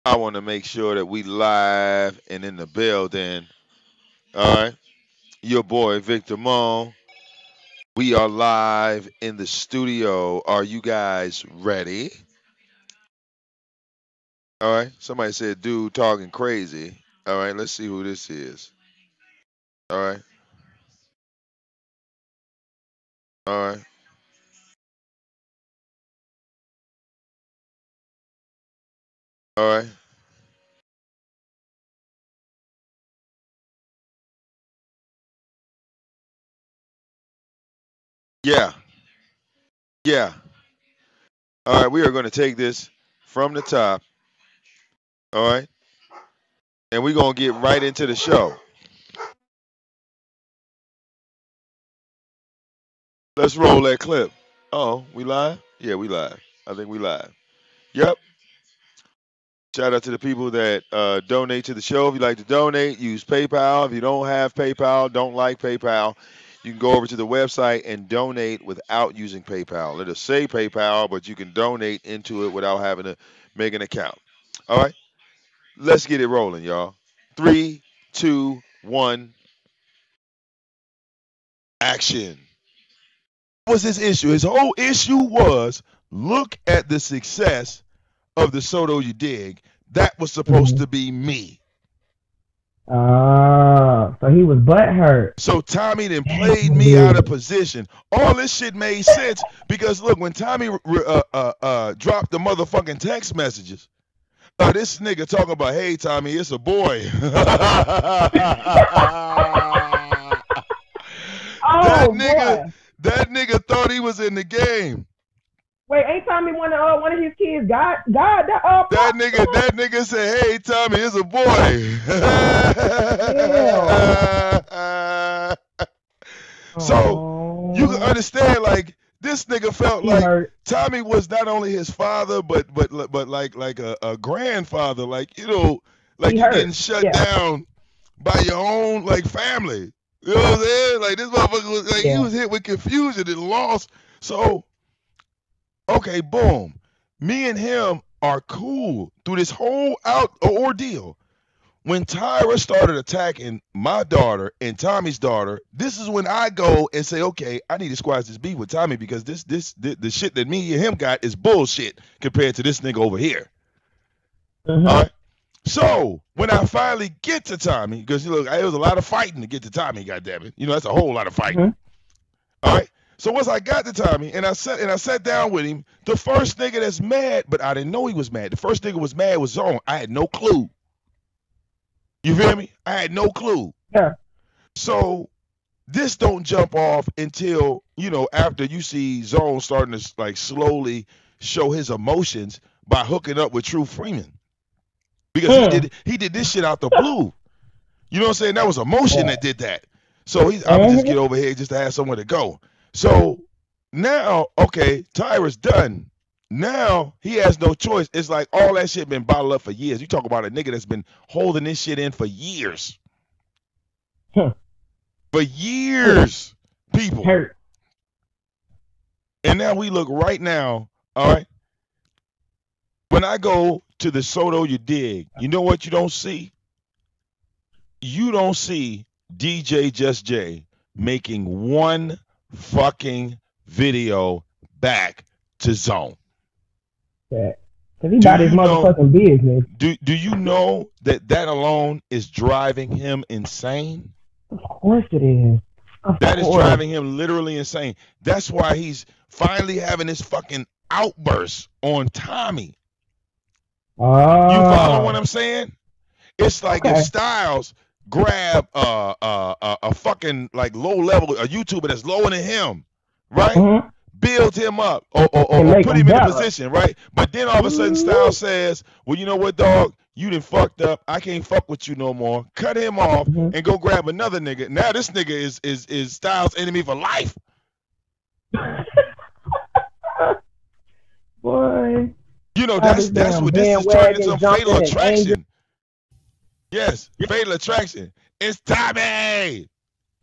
I want to make sure that we live and in the building. All right. Your boy, VicDamoane. We are live in the studio. Are you guys ready? All right. Somebody said, dude talking crazy. All right. Let's see who this is. All right. All right. All right. Yeah. Yeah. All right. We are going to take this from the top. All right. And we're going to get right into the show. Let's roll that clip. Oh, we live? Yeah, we live. I think we live. Yep. Shout out to the people that donate to the show. If you like to donate, use PayPal. If you don't have PayPal, don't like PayPal, you can go over to the website and donate without using PayPal. It'll say PayPal, but you can donate into it without having to make an account. All right, let's get it rolling, y'all. Three, two, one, action. What was his issue? His whole issue was look at the success of the Soto you dig. That was supposed Mhm. to be me. So he was butthurt. So Tommy then That's played what it me out of is. position. All this shit made sense because look, when Tommy dropped the motherfucking text messages, this nigga talking about, hey Tommy, it's a boy. that Oh nigga, boy. that nigga thought he was in the game. Wait, ain't Tommy one of his kids? God, That pop. nigga, that nigga said, hey Tommy, it's a Hell. boy. So you can Oh, understand, like this nigga felt he like hurt. Tommy was not only his father, but like a grandfather. Like He like you getting hurt. shut Yeah, down by your own like family. You know what I'm saying? Like this motherfucker was like he yeah. was hit with confusion and loss. So okay, boom. Me and him are cool through this whole ordeal. When Tyra started attacking my daughter and Tommy's daughter, this is when I go and say, okay, I need to squash this beef with Tommy because the shit that me and him got is bullshit compared to this nigga over here. All Mhm. right. So when I finally get to Tommy, because look, it was a lot of fighting to get to Tommy, goddammit. That's a whole lot of fighting. Mhm. All right. So once I got to Tommy and I sat down with him, the first nigga that's mad, but I didn't know he was mad. The first nigga was mad was Zone. I had no clue. You feel me? I had no clue. Yeah. So this don't jump off until after you see Zone starting to like slowly show his emotions by hooking up with True Freeman because he Hmm. did he did this shit out the blue. You know what I'm saying? That was emotion Yeah. that did that. So I'm gonna just Mhm. get over here just to have somewhere to go. So now, okay, Tyra's done. Now he has no choice. It's like all that shit been bottled up for years. You talk about a nigga that's been holding this shit in for years. Hmm. For Hurt. years, people. Hurt. And now we look right now, all right? When I go to the Soto you dig, you know what you don't see? You don't see DJ Just J making one fucking video back to Zone. That. Cause he Do about his you know motherfucking business. do you know that alone is driving him insane? Of course it is. Of That is course. driving him literally insane. That's why he's finally having this fucking outburst on Tommy. You follow what Oh. I'm saying? It's like if Okay. Styles grab a fucking like low level a YouTuber that's lower than him, right? Mhm. Build him up or, or, or And or make put him him in a better. position, right? But then all of a sudden Ooh. Styles says, well, you know what, dog? You done fucked up. I can't fuck with you no more. Cut him off Mhm. and go grab another nigga. Now this nigga is Styles' enemy for life. Boy, how That's this that's damn what this is turning into bandwagon some fatal jumping and anger. attraction. Yes, fatal attraction. It's Tommy.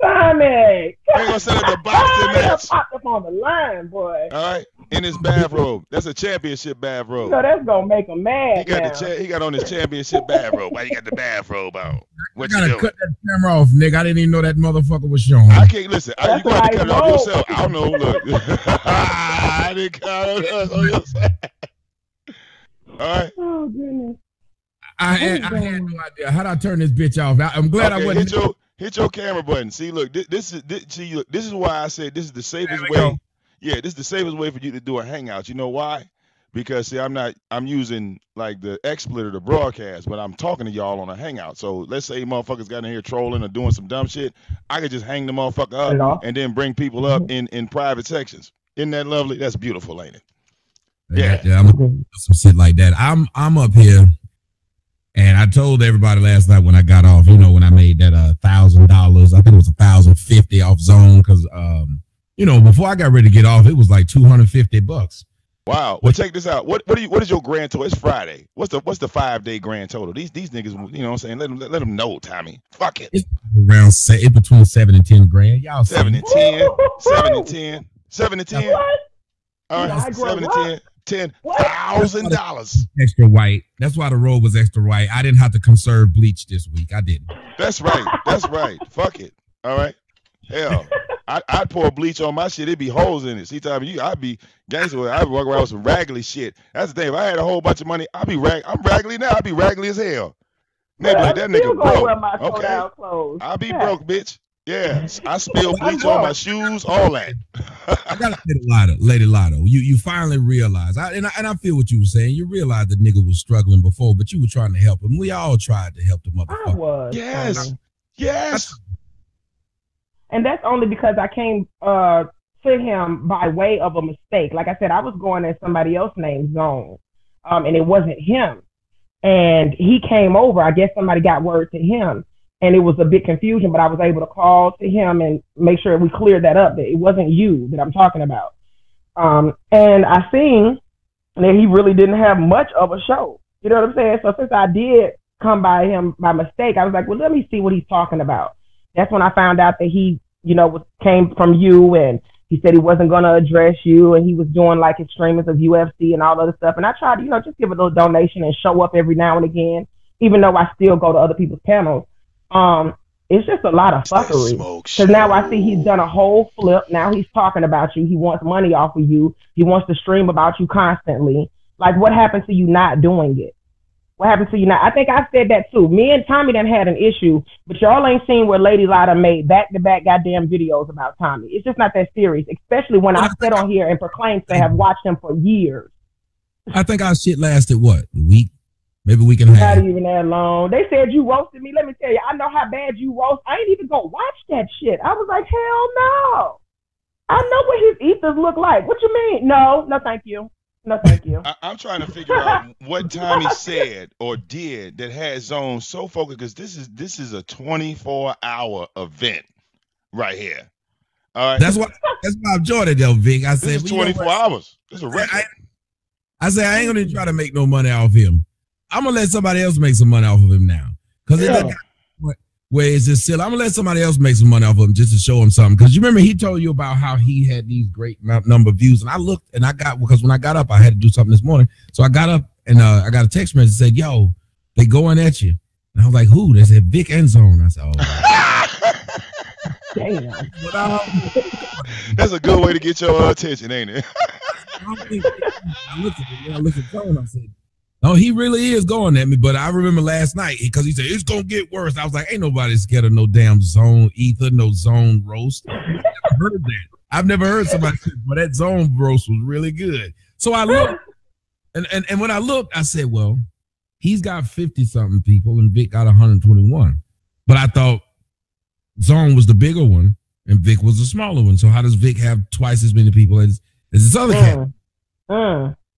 Tommy, We ain't gonna set up the boxing you match. popped up on the line, boy. All right, in his bathrobe. That's a championship You bathrobe. know that's gonna make him He mad got now. he got on his championship bathrobe. Why you got the bathrobe on? I What you gotta doing? cut that camera off, nigga. I didn't even know that motherfucker was showing. I can't listen. You That's a gonna have to nice cut it off robe. yourself. I don't know. Look, I didn't cut it off yourself. All right. Oh goodness. I had no idea. How'd I turn this bitch off? I'm glad I Okay, wasn't. hit your camera button. See, look, this is why I said this is the safest There we way. go. Yeah, this is the safest way for you to do a hangout. You know why? Because see, I'm using like the XSplit or the broadcast, but I'm talking to y'all on a hangout. So let's say motherfuckers got in here trolling or doing some dumb shit, I could just hang the motherfucker up Hello? and then bring people up in private sections. Isn't that lovely? That's beautiful, ain't it? Yeah, Yeah. I'm gonna do some shit like that. I'm up here, and I told everybody last night when I got off. You know, when I made that $1,000, I think it was $1,050 off Zone because you know, before I got ready to get off, it was like $250. Wow. Well, check this out. What is your grand total? It's Friday. What's the 5-day grand total? These niggas, you know what I'm saying? Let them know, Tommy. Fuck it. It's around it's between 7 and 10 grand. Y'all 7 see and 10. 7 and 10. 7 and 10. What? All Yeah, I right. grew 7 and up. 10. What? $10,000. extra white. That's why the robe was extra white. I didn't have to conserve bleach this week. I didn't. That's right. That's right. Fuck it. All right. Hell, I'd pour bleach on my shit. It'd be holes in it. See, Tommy, I'd be gangster. I'd walk around with some raggedy shit. That's the thing. If I had a whole bunch of money, I'm raggedy now. I'd be raggedy as hell. Maybe like that Still nigga gonna broke. wear my Okay. down clothes. I'll be Yeah. broke, bitch. Yeah. I spill I'm bleach on my broke. shoes, all that. I gotta say Lady Lotto. You finally realize, and I feel what you were saying. You realized the nigga was struggling before, but you were trying to help him. We all tried to help the I motherfucker. was. Yes. Tommy. Yes. And that's only because I came to him by way of a mistake. Like I said, I was going as somebody else named Zone, and it wasn't him. And he came over. I guess somebody got word to him, and it was a big confusion. But I was able to call to him and make sure we cleared that up. That it wasn't you that I'm talking about. And I seen that he really didn't have much of a show. You know what I'm saying? So since I did come by him by mistake, I was like, well, let me see what he's talking about. That's when I found out that he, you know, came from you, and he said he wasn't going to address you, and he was doing like extremists of UFC and all other stuff. And I tried to, you know, just give a little donation and show up every now and again, even though I still go to other people's panels. It's just a lot of fuckery. Because now I see he's done a whole flip. Now he's talking about you. He wants money off of you. He wants to stream about you constantly. Like, what happened to you not doing it? What happened to you now? I think I said that too. Me and Tommy done had an issue, but y'all ain't seen where LadyLa made back-to-back goddamn videos about Tommy. It's just not that serious, especially when I sit on here and proclaim to have watched him for years. I think our shit lasted what, a week, maybe a week and a half. Not even that long. They said you roasted me. Let me tell you, I know how bad you roast. I ain't even gonna watch that shit. I was like, hell no. I know what his ethers look like. What you mean? No, thank you. No, thank you. I'm trying to figure out what Tommy said or did that had Zone so focused, because this is a 24-hour event right here. All right. That's why I enjoyed it though, Vic. I said This is 24 hours. This is a record. I said I ain't gonna try to make no money off him. I'm gonna let somebody else make some money off of him now. Because where it's just silly. I'm gonna let somebody else make some money off of him just to show him something. Because you remember he told you about how he had these great number of views, and I looked and because when I got up, I had to do something this morning. So I got up and I got a text message that said, "Yo, they going at you." And I was like, "Who?" They said Vic and Zone. I said, "Oh." Damn. That's a good way to get your attention, ain't it? I looked at Zone. I said, "No, he really is going at me." But I remember last night because he said it's gonna get worse. I was like, "Ain't nobody scared of no damn Zone ether, no Zone roast." I've never heard that. I've never heard somebody say, "But that Zone roast was really good." So I looked, and when I looked, I said, "Well, he's got 50-something people, and Vic got 121." But I thought Zone was the bigger one, and Vic was the smaller one. So how does Vic have twice as many people as this other cat?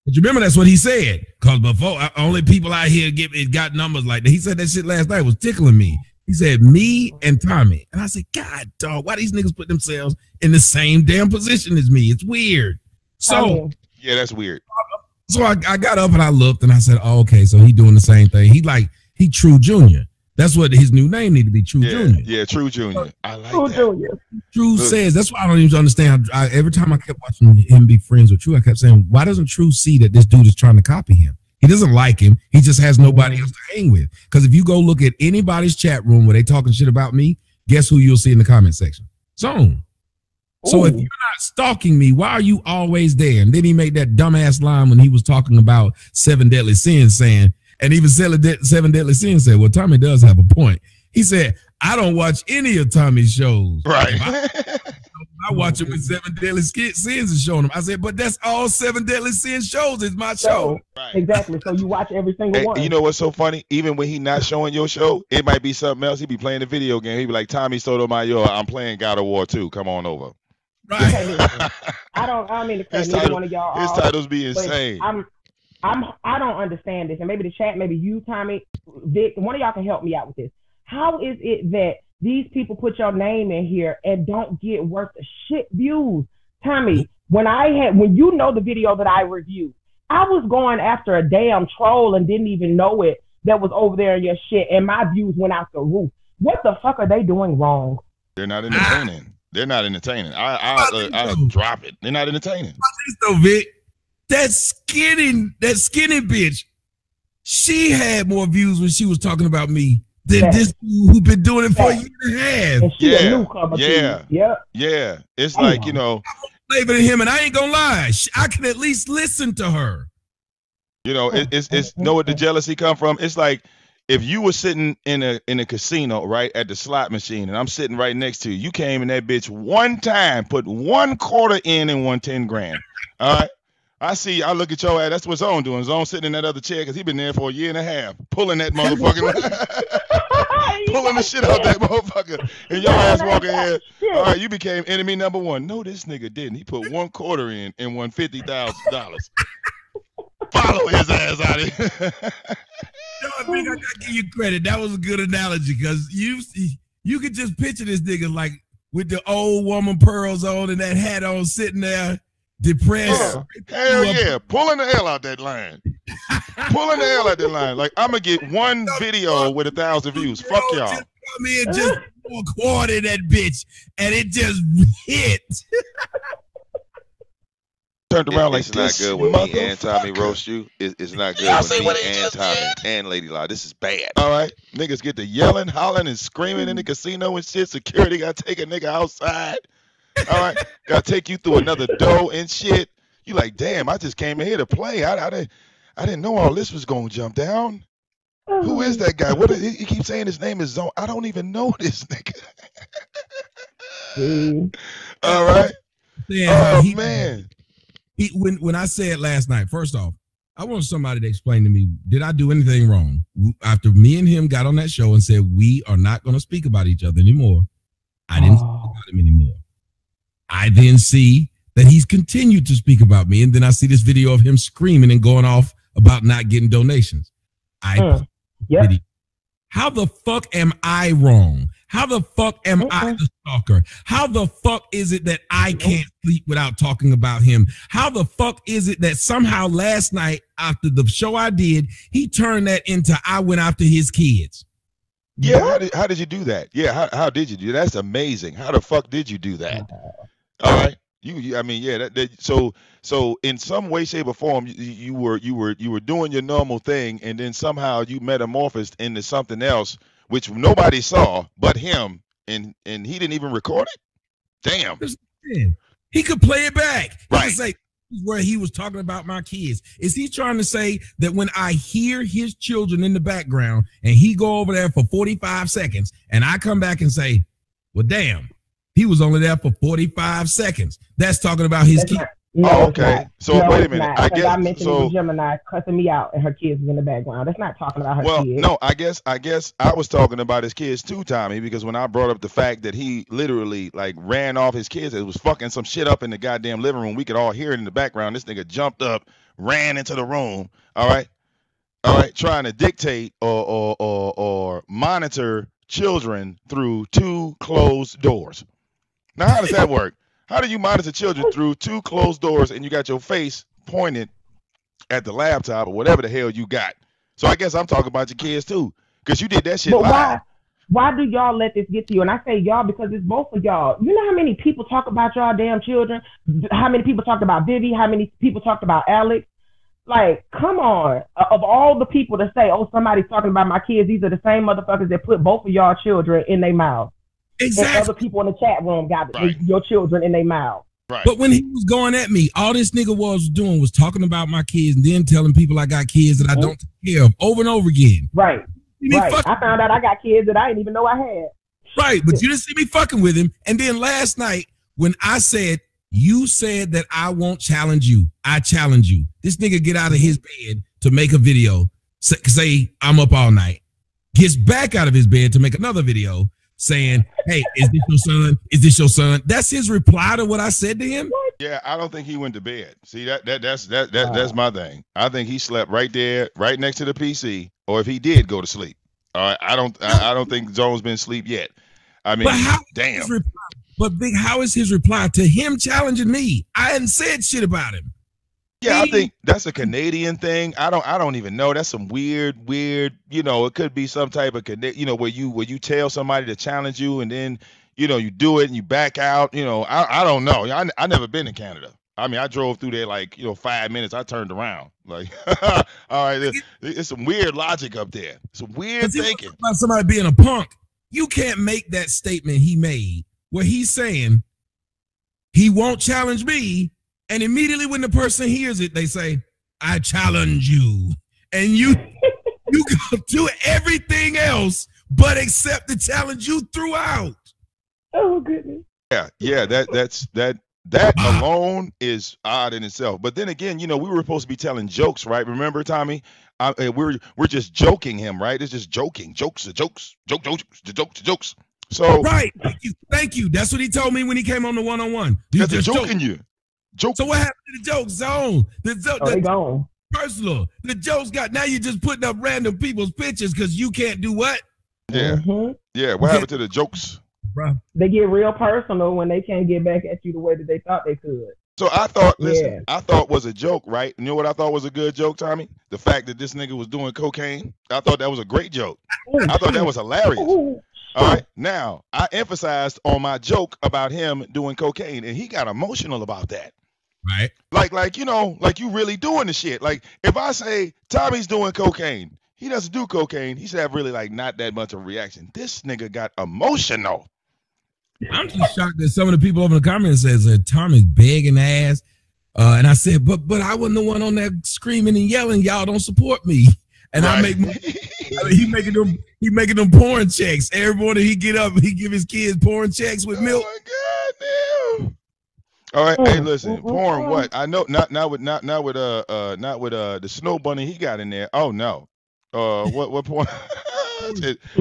But you remember that's what he said. Because before, only people out here got numbers like that. He said that shit last night was tickling me. He said, me and Tommy. And I said, God, dog, why these niggas put themselves in the same damn position as me? It's weird. So, yeah, that's weird. So I got up and I looked and I said, oh, okay, so he doing the same thing. He True Junior. That's what his new name need to be, True Yeah, Junior. yeah, True Junior. I like True that. Junior. True Look. says that's why I don't even understand. Every time I kept watching him be friends with True, I kept saying, why doesn't True see that this dude is trying to copy him? He doesn't like him. He just has nobody else to hang with. Because if you go look at anybody's chat room where they talking shit about me, guess who you'll see in the comment section? Zone. So if you're not stalking me, why are you always there? And then he made that dumbass line when he was talking about 7 deadly sins, saying, and even 7 deadly sins said, well, Tommy does have a point. He said, I don't watch any of Tommy's shows. Right. I watch him with 7 deadly sins is showing him. I said, but that's all 7 deadly sins shows is my show. Right. Exactly. So you watch every single one. You know what's so funny? Even when he not showing your show, it might be something else. He be playing the video game. He be like, Tommy Sotomayor, I'm playing God of War 2. Come on over. Right. Okay, I don't mean to cut neither one of y'all his off, titles be insane. I don't understand this, and maybe the chat, maybe you, Tommy, Vic, one of y'all can help me out with this. How is it that these people put your name in here and don't get worth a shit views? Tommy, when you know the video that I reviewed, I was going after a damn troll and didn't even know it that was over there in your shit, and my views went out the roof. What the fuck are they doing wrong? They're not entertaining. They're not entertaining. I drop it. They're not entertaining. So, Vic, that skinny bitch, she had more views when she was talking about me than this dude who been doing it for a year and a half. And she a newcomer too. Yeah. It's like, you know, flavor to him, and I ain't gonna lie, I can at least listen to her. You know, it's know what the jealousy come from? It's like if you were sitting in a casino, right, at the slot machine, and I'm sitting right next to you, you came in that bitch one time, put 1 quarter in and won 10 grand. All right. I look at your ass. That's what Zone doing. Zone sitting in that other chair because he been there for a year and a half, pulling that motherfucking, pulling the shit out that motherfucker. And your ass walking here. All right, you became enemy number 1. No, this nigga didn't. He put 1 quarter in and won $50,000. Follow his ass out of here. I think I gotta give you credit. That was a good analogy because you could just picture this nigga like with the old woman pearls on and that hat on, sitting there depressed. Hell yeah, pulling the hell out that line. Pulling the hell out that line. Like I'm gonna get one video with 1,000 views. Fuck y'all. Just come in, just quarter that bitch, and it just hit. Turned around like it's not good when me and Tommy roast you. It's not good when me and Tommy and LadyLa. This is bad. All right, niggas get to yelling, hollering, and screaming in the casino and shit. Security got to take a nigga outside. All right, got to take you through another door and shit. You like, damn, I just came in here to play. I didn't know all this was gonna jump down. Who is that guy? What? He keeps saying his name is Zone. I don't even know this nigga. All right. Yeah, man. When I said last night, first off, I want somebody to explain to me, did I do anything wrong? After me and him got on that show and said, we are not going to speak about each other anymore, I didn't speak about him anymore. I then see that he's continued to speak about me, and then I see this video of him screaming and going off about not getting donations. How the fuck am I wrong? How the fuck am I the stalker? How the fuck is it that I can't sleep without talking about him? How the fuck is it that somehow last night after the show I did, he turned that into I went after his kids? Yeah, how did you do that? Yeah, how did you do that? That's amazing. How the fuck did you do that? All right. I mean, yeah. So in some way, shape, or form, you were doing your normal thing, and then somehow you metamorphosed into something else, which nobody saw but him, and he didn't even record it. Damn. He could play it back. He Right. could say where he was talking about my kids. Is he trying to say that when I hear his children in the background and he go over there for 45 seconds and I come back and say, well, damn, he was only there for 45 seconds. That's talking about his kids. Okay. So wait a minute. I guess I mentioned so. Gemini cussing me out and her kids was in the background. That's not talking about her kids. No, I guess I was talking about his kids too, Tommy, because when I brought up the fact that he literally like ran off his kids, it was fucking some shit up in the goddamn living room. We could all hear it in the background. This nigga jumped up, ran into the room. All right, trying to dictate or monitor children through 2 closed doors. Now, how does that work? How do you monitor children through 2 closed doors and you got your face pointed at the laptop or whatever the hell you got? So I guess I'm talking about your kids too. Because you did that shit But live. why do y'all let this get to you? And I say y'all because it's both of y'all. You know how many people talk about y'all damn children? How many people talked about Vivi? How many people talked about Alex? Like, come on. Of all the people to say, oh, somebody's talking about my kids, these are the same motherfuckers that put both of y'all children in their mouth. Exactly. And other people in the chat room got your children in their mouth. Right. But when he was going at me, all this nigga was doing was talking about my kids and then telling people I got kids that I don't take care of over and over again. Right. Right. I found out I got kids that I didn't even know I had. Right, but you didn't see me fucking with him. And then last night, when I said, you said that I won't challenge you, I challenge you. This nigga get out of his bed to make a video, say I'm up all night, gets back out of his bed to make another video saying, hey, is this your son? Is this your son? That's his reply to what I said to him? Yeah, I don't think he went to bed. See, that's my thing. I think he slept right there, right next to the PC, or if he did go to sleep. All right, I don't think Zone's been asleep yet. I mean, damn. But Big, how is his reply to him challenging me? I hadn't said shit about him. Yeah, I think that's a Canadian thing. I don't even know. That's some weird, you know, it could be some type of, you know, where you tell somebody to challenge you and then, you know, you do it and you back out. You know, I don't know. I never been in Canada. I mean, I drove through there like, you know, 5 minutes. I turned around. Like, all right, it's some weird logic up there. Some weird thinking. About somebody being a punk. You can't make that statement he made where he's saying he won't challenge me. And immediately when the person hears it, they say, I challenge you. And you go do everything else but accept the challenge you threw out. Oh, goodness. Yeah, that alone is odd in itself. But then again, you know, we were supposed to be telling jokes, right? Remember, Tommy? We're just joking him, right? It's just joking. Jokes. So right. Thank you. That's what he told me when he came on the one-on-one. That's just joking you. So what happened to the joke zone? They gone. Personal. The jokes got, now you're just putting up random people's pictures because you can't do what? Yeah. Yeah. What happened to the jokes? Bro. They get real personal when they can't get back at you the way that they thought they could. So I thought, listen, I thought was a joke, right? You know what I thought was a good joke, Tommy? The fact that this nigga was doing cocaine. I thought that was a great joke. I thought that was hilarious. All right. Now, I emphasized on my joke about him doing cocaine, and he got emotional about that. Right. Like, you know, like you really doing the shit. Like, if I say Tommy's doing cocaine, he doesn't do cocaine, he should have really, like, not that much of a reaction. This nigga got emotional. I'm just shocked that some of the people over in the comments says that Tommy's begging ass. And I said, but I wasn't the one on that screaming and yelling, y'all don't support me. And right. He making them porn checks. Every morning he get up, he give his kids porn checks with milk. Oh my God, damn. All right, hey, listen, porn. What I know, not with the snow bunny he got in there. Oh no, what porn?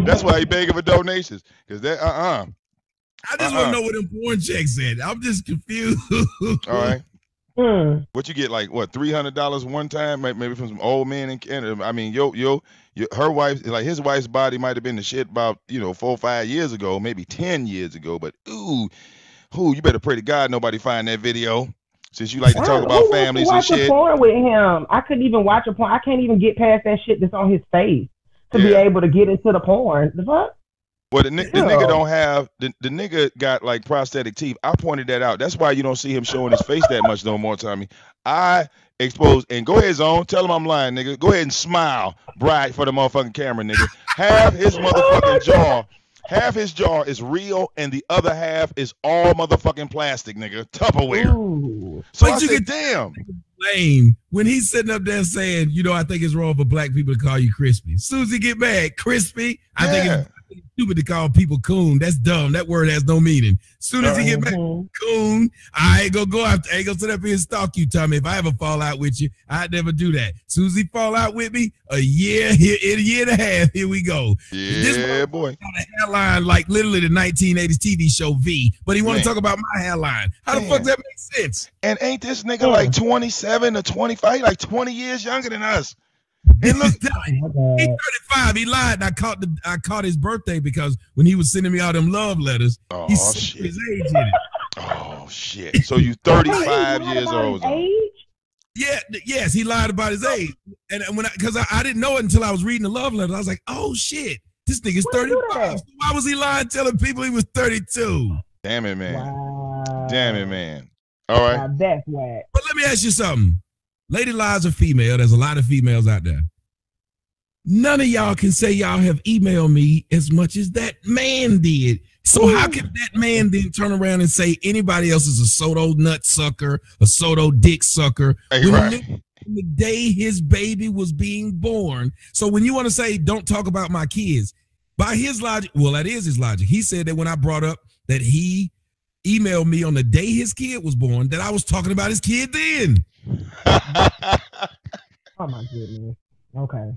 That's why he begging for donations, because that I just want to know what them porn checks said. I'm just confused. All right. What you get, like what, $300 one time, maybe from some old man in Canada? I mean, her wife, like his wife's body might have been the shit about 4 or 5 years ago, maybe 10 years ago. But you better pray to God nobody find that video, since you like to talk about families and shit. Porn with him, I couldn't even watch a porn. I can't even get past that shit that's on his face to be able to get into the porn. The fuck? Well, the nigga don't have the nigga got like prosthetic teeth. I pointed that out. That's why you don't see him showing his face that much no more, Tommy. I exposed, and go ahead, Zone. Tell him I'm lying, nigga. Go ahead and smile bright for the motherfucking camera, nigga. Half his motherfucking jaw, half his jaw is real, and the other half is all motherfucking plastic, nigga. Tupperware. Ooh. So I said, damn. Lame. When he's sitting up there saying, I think it's wrong for black people to call you crispy. As soon as he get mad, crispy, I think it's stupid to call people coon. That's dumb. That word has no meaning. As soon as he get back, coon, I ain't gonna sit up here and stalk you, Tommy. If I ever fall out with you, I'd never do that. As soon as he fall out with me, a year and a half, here we go. Yeah, this boy. Got a hairline like literally the 1980s TV show V, but he want to talk about my hairline. How the fuck does that make sense? And ain't this nigga like 27 or 25? He like 20 years younger than us. And look, he's 35. He lied. I caught his birthday because when he was sending me all them love letters, he said his age in it. Oh shit! So you 35 years old? Age? Yeah. Yes, he lied about his age. And because I didn't know it until I was reading the love letter. I was like, oh shit, this nigga's 35. So why was he lying, telling people he was 32? Damn it, man. Wow. Damn it, man. All right. Now that's whack. But let me ask you something. LadyLa's a female. There's a lot of females out there. None of y'all can say y'all have emailed me as much as that man did. So how can that man then turn around and say anybody else is a Soto nut sucker, a Soto dick sucker? Hey, right. The day his baby was being born. So when you want to say don't talk about my kids, by his logic, well, that is his logic. He said that when I brought up that he emailed me on the day his kid was born, that I was talking about his kid then. Oh my goodness. Okay.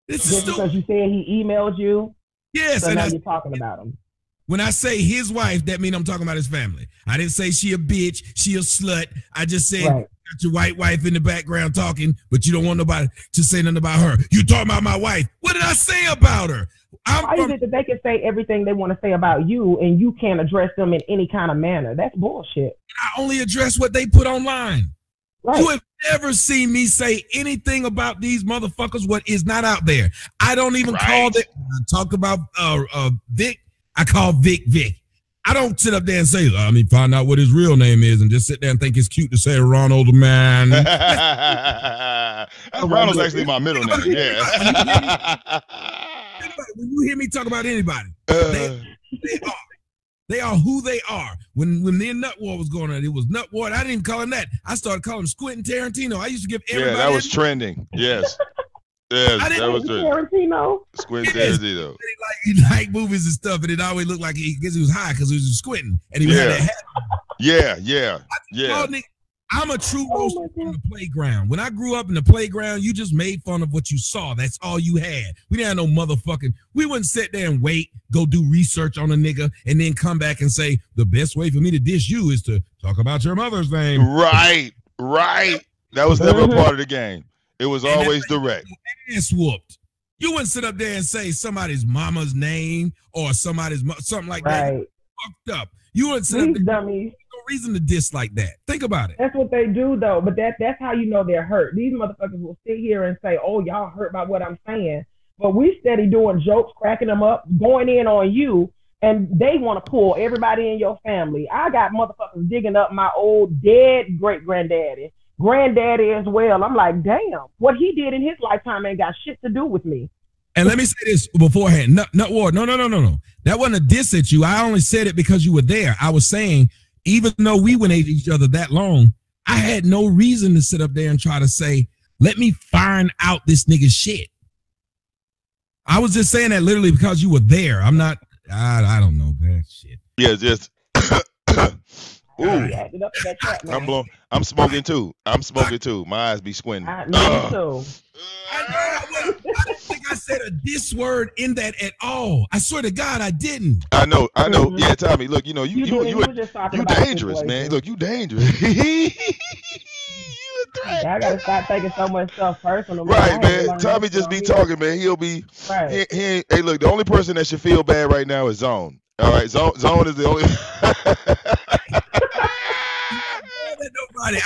Just because you said he emailed you. Yes, so and now you're talking about him. When I say his wife, that means I'm talking about his family. I didn't say she a bitch, she a slut. I just said got your white wife in the background talking, but you don't want nobody to say nothing about her. You talking about my wife. What did I say about her? Why is it that they can say everything they want to say about you and you can't address them in any kind of manner? That's bullshit. I only address what they put online. Right. You have never seen me say anything about these motherfuckers what is not out there. I don't even call them. I talk about Vic. I call Vic. I don't sit up there and say, let me find out what his real name is and just sit there and think it's cute to say Ronald man. Ronald's actually my middle name. Yeah. When you hear me talk about anybody, they are who they are. When the Nut War was going on, it was Nut War. I didn't even call him that. I started calling him Squintin' Tarantino. I used to give everybody. Yeah, that was trending. Yes. Yes, that was trending. Tarantino. Squintin' Tarantino. He liked movies and stuff, and it always looked like he was high because he was squinting, and he had that hat. Yeah. I'm a true roaster from the playground. When I grew up in the playground, you just made fun of what you saw. That's all you had. We didn't have no motherfucking. We wouldn't sit there and wait, go do research on a nigga, and then come back and say the best way for me to diss you is to talk about your mother's name. Right. That was never a part of the game. It was always direct. Ass whooped. You wouldn't sit up there and say somebody's mama's name or something like that. Fucked up. You wouldn't sit up there. Dummies. No reason to diss like that. Think about it. That's what they do though, but that's how you know they're hurt. These motherfuckers will sit here and say, "Oh, y'all hurt by what I'm saying," but we steady doing jokes, cracking them up, going in on you, and they want to pull everybody in your family. I got motherfuckers digging up my old dead great granddaddy as well. I'm like, damn, what he did in his lifetime ain't got shit to do with me. And let me say this beforehand. Nut War. No. That wasn't a diss at you. I only said it because you were there. I was saying, even though we went at each other that long, I had no reason to sit up there and try to say, let me find out this nigga's shit. I was just saying that literally because you were there. I'm not, I don't know, man. Shit. Yeah, just. Ooh. I'm smoking too. My eyes be squinting. Me too. I don't think I said a diss word in that at all. I swear to God, I didn't. I know. Yeah, Tommy. Look, you dangerous, man. Look, you dangerous. You a threat. I gotta stop taking so much stuff personal. Right, man. Tommy just be talking, man. He'll be. Right. Hey, look, the only person that should feel bad right now is Zone. All right, Zone is the only. Nobody.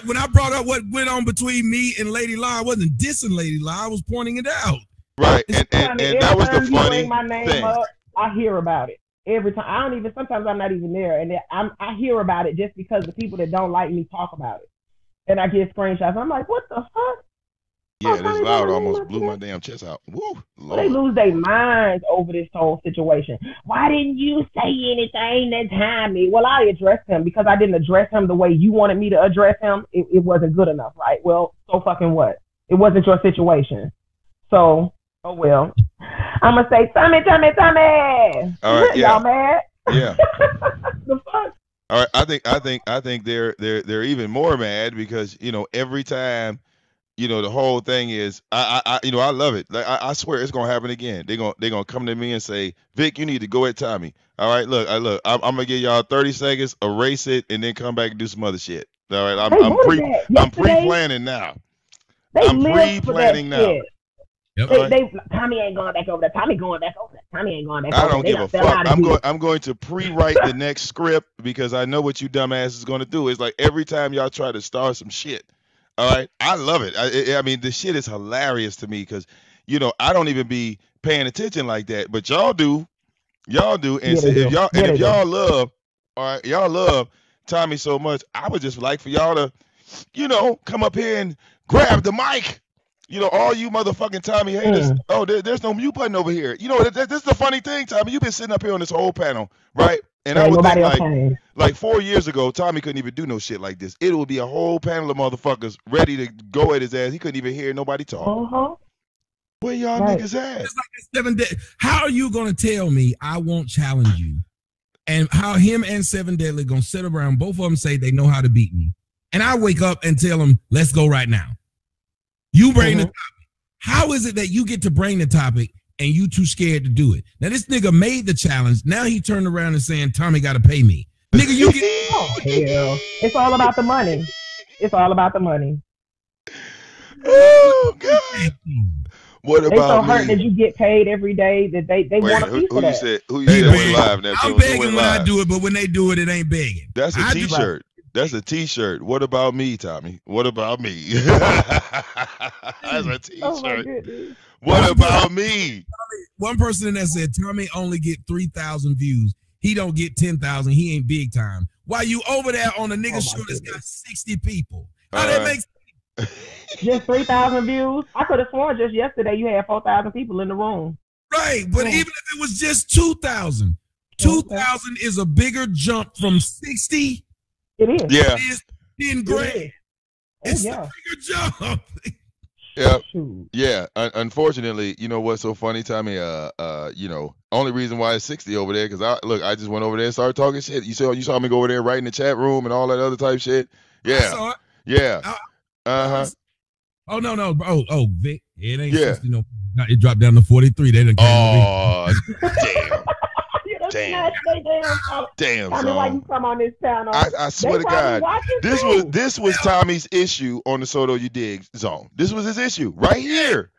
When I brought up what went on between me and LadyLa, I wasn't dissing LadyLa. I was pointing it out. Right, and that was the funny my name thing. Up, I hear about it every time. I don't even. Sometimes I'm not even there, and I hear about it just because the people that don't like me talk about it, and I get screenshots. I'm like, what the fuck? Yeah, this loud almost blew my damn chest out. Woo, Lord. They lose their minds over this whole situation. Why didn't you say anything that timely? Well, I addressed him because I didn't address him the way you wanted me to address him. It wasn't good enough, right? Well, so fucking what? It wasn't your situation. So, oh well. I'm going to say, Tommy. All right, yeah. Y'all mad? Yeah. The fuck? All right, I think they're even more mad because, every time, the whole thing is, I love it. Like I swear it's gonna happen again. They're gonna come to me and say, Vic, you need to go at Tommy. All right, look, I'm gonna give y'all 30 seconds, erase it, and then come back and do some other shit. All right, I'm pre-planning now. I'm pre-planning now. Yep. Tommy ain't going back over there. Tommy going back over there. Tommy ain't going back over there. I don't give a fuck. I'm going to pre-write the next script because I know what you dumbass is gonna do. It's like every time y'all try to start some shit, All right, I love it. I mean, the shit is hilarious to me because, I don't even be paying attention like that, but y'all do, and Yeah, so they if do. y'all Yeah, they do. love, all right, y'all love Tommy so much, I would just like for y'all to, come up here and grab the mic. All you motherfucking Tommy haters. Oh, there's no mute button over here. This is the funny thing, Tommy. You've been sitting up here on this whole panel, right? And I Ain't would think nobody else came. like 4 years ago, Tommy couldn't even do no shit like this. It would be a whole panel of motherfuckers ready to go at his ass. He couldn't even hear nobody talk. Uh-huh. Where y'all Right. niggas at? It's like it's 7 Deadly. How are you gonna tell me I won't challenge you? And how him and 7 Deadly gonna sit around, both of them say they know how to beat me. And I wake up and tell them, let's go right now. You bring the topic. How is it that you get to bring the topic and you too scared to do it? Now this nigga made the challenge. Now he turned around and saying, Tommy gotta pay me. Nigga, you get Oh, hell. It's all about the money. It's all about the money. Oh God. What They so about hurt that me? you get paid every day that they Wait, want a piece who of you that. said? Who you They said went beg. live? Neptune? I'm Who begging went when I live? do it, but when they do it, it ain't begging. That's a I do- T-shirt. That's a T-shirt. What about me, Tommy? What about me? That's a T-shirt. Oh my goodness. What about me? One person in there said Tommy only get 3,000 views. He don't get 10,000. He ain't big time. While you over there on a nigga my show that's got goodness. 60 people. How that makes Just 3,000 views. I could have sworn just yesterday you had 4,000 people in the room. right? But Yeah. even if it was just 2,000, 2,000 is a bigger jump from 60. It is. Yeah. It is 10 It grand. is. Oh, It's yeah. a bigger jump. Yeah. Shoot. Yeah. Unfortunately, you know what's so funny, Tommy? Only reason why it's 60 over there because I just went over there and started talking shit. You saw me go over there right in the chat room and all that other type shit. I Yeah. saw it. Yeah. Uh-huh. Oh no. Oh, Vic. It ain't Yeah. 60 no. It dropped down to 43. They done came Oh, damn. You done Damn. smashed they damn. Damn, Tell me why you Zone. come on this channel. I swear They to probably God, watching this too. was Tommy's issue on the Soto You Dig Zone. This was his issue right here.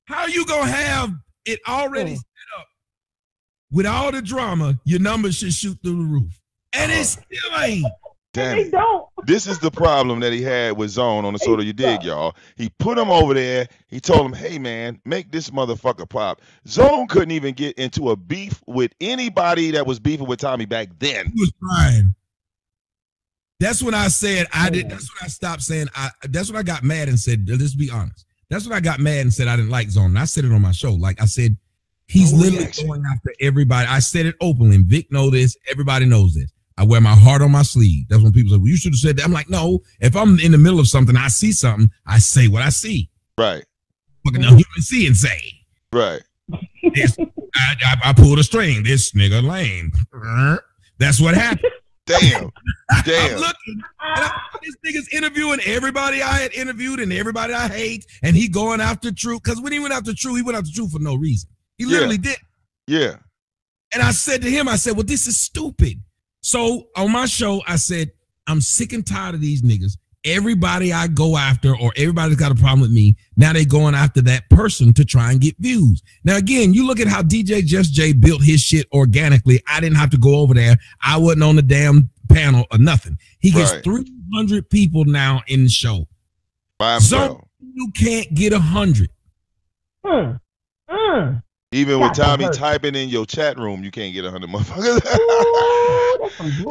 How you gonna have it already set up with all the drama? Your numbers should shoot through the roof, and it still ain't. Damn They it. don't. This is the problem that he had with Zone on the Soto You Dig, y'all. He put him over there. He told him, hey, man, make this motherfucker pop. Zone couldn't even get into a beef with anybody that was beefing with Tommy back then. He was crying. That's when I said I did. That's when I stopped saying I. That's when I got mad and said, let's be honest. That's when I got mad and said I didn't like Zone. And I said it on my show. Like I said, he's literally going after everybody. I said it openly. Vic know this. Everybody knows this. I wear my heart on my sleeve. That's when people say, well, you should have said that. I'm like, no. If I'm in the middle of something, I see something, I say what I see. Right. Fucking human see and say. Right. I pulled a string. This nigga lame. That's what happened. Damn. Damn. I'm looking. And this nigga's interviewing everybody I had interviewed and everybody I hate, and he going after True. Because when he went after True, he went after True for no reason. He literally did. Yeah. And I said to him, I said, well, this is stupid. So on my show, I said, I'm sick and tired of these niggas. Everybody I go after or everybody's got a problem with me, now they going after that person to try and get views. Now, again, you look at how DJ Just J built his shit organically. I didn't have to go over there. I wasn't on the damn panel or nothing. He gets 300 people now in the show. By himself. So you can't get 100. Even with Tommy typing in your chat room, you can't get 100 motherfuckers.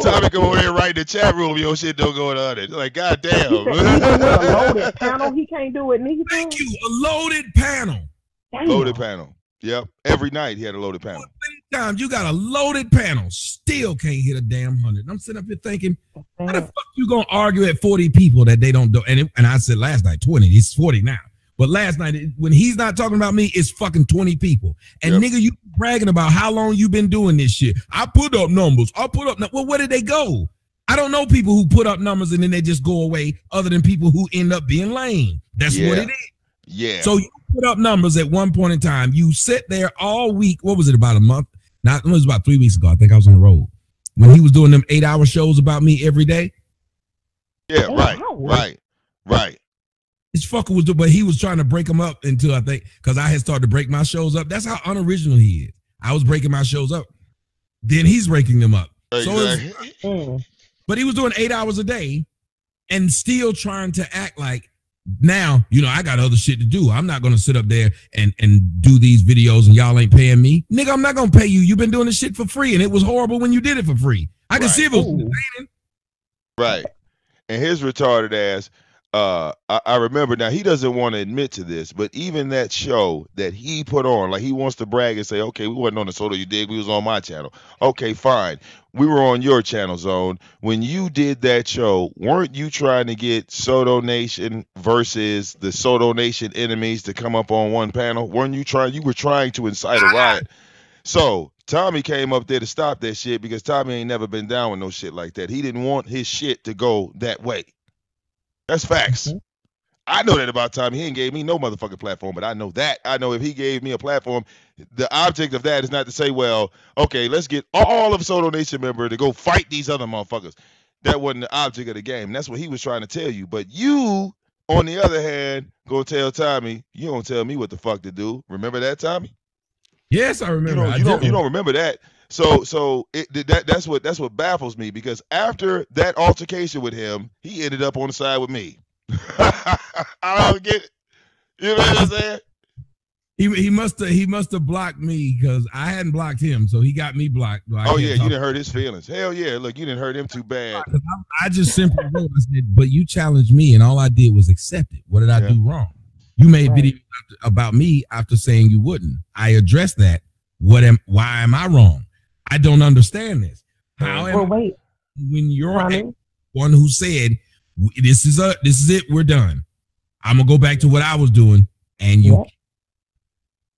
Tommy come over here right in the chat room, your shit don't go to 100. Like, goddamn. Even with a loaded panel, he can't do it neither. Thank you. A loaded panel. Damn. Loaded panel. Yep. Every night he had a loaded panel. Times you got a loaded panel, still can't hit a damn 100. I'm sitting up here thinking, how the fuck you gonna argue at 40 people that they don't do? And I said last night 20. It's 40 now. But last night, when he's not talking about me, it's fucking 20 people. And nigga, you bragging about how long you been doing this shit. I put up numbers. Well, where did they go? I don't know people who put up numbers and then they just go away other than people who end up being lame. That's what it is. Yeah. So you put up numbers at one point in time. You sit there all week. What was it, about a month? It was about 3 weeks ago. I think I was on the road. When he was doing them 8-hour shows about me every day. Yeah, right. This fucker was doing, but he was trying to break them up until I think, because I had started to break my shows up. That's how unoriginal he is. I was breaking my shows up. Then he's breaking them up. Exactly. But he was doing 8 hours a day. and still trying to act like now, I got other shit to do. I'm not gonna sit up there and do these videos and y'all ain't paying me. Nigga, I'm not gonna pay you. You've been doing this shit for free, and it was horrible when you did it for free. I can see if it was entertaining. Right. And his retarded ass, I remember now he doesn't want to admit to this, but even that show that he put on, like he wants to brag and say, okay, we wasn't on the Soto You Dig, we was on my channel. Okay, fine. We were on your channel, Zone. When you did that show, weren't you trying to get Soto Nation versus the Soto Nation enemies to come up on one panel? Weren't you trying? You were trying to incite a riot. So Tommy came up there to stop that shit because Tommy ain't never been down with no shit like that. He didn't want his shit to go that way. That's facts. Mm-hmm. I know that about Tommy. He ain't gave me no motherfucking platform, but I know that. I know if he gave me a platform, the object of that is not to say, well, okay, let's get all of Soto Nation member to go fight these other motherfuckers. That wasn't the object of the game. That's what he was trying to tell you. But you, on the other hand, go tell Tommy, you don't tell me what the fuck to do. Remember that, Tommy? Yes, I remember. You don't remember that. So that's what baffles me, because after that altercation with him, he ended up on the side with me. I don't get it. You know what I'm saying? He must have blocked me because I hadn't blocked him, so he got me blocked. Oh yeah, you didn't hurt his feelings. Hell yeah, look, you didn't hurt him too bad. I just simply wrote, I said, but you challenged me, and all I did was accept it. What did I do wrong? You made videos about me after saying you wouldn't. I addressed that. Why am I wrong? I don't understand this. When you're one who said this is it, we're done. I'm gonna go back to what I was doing, and you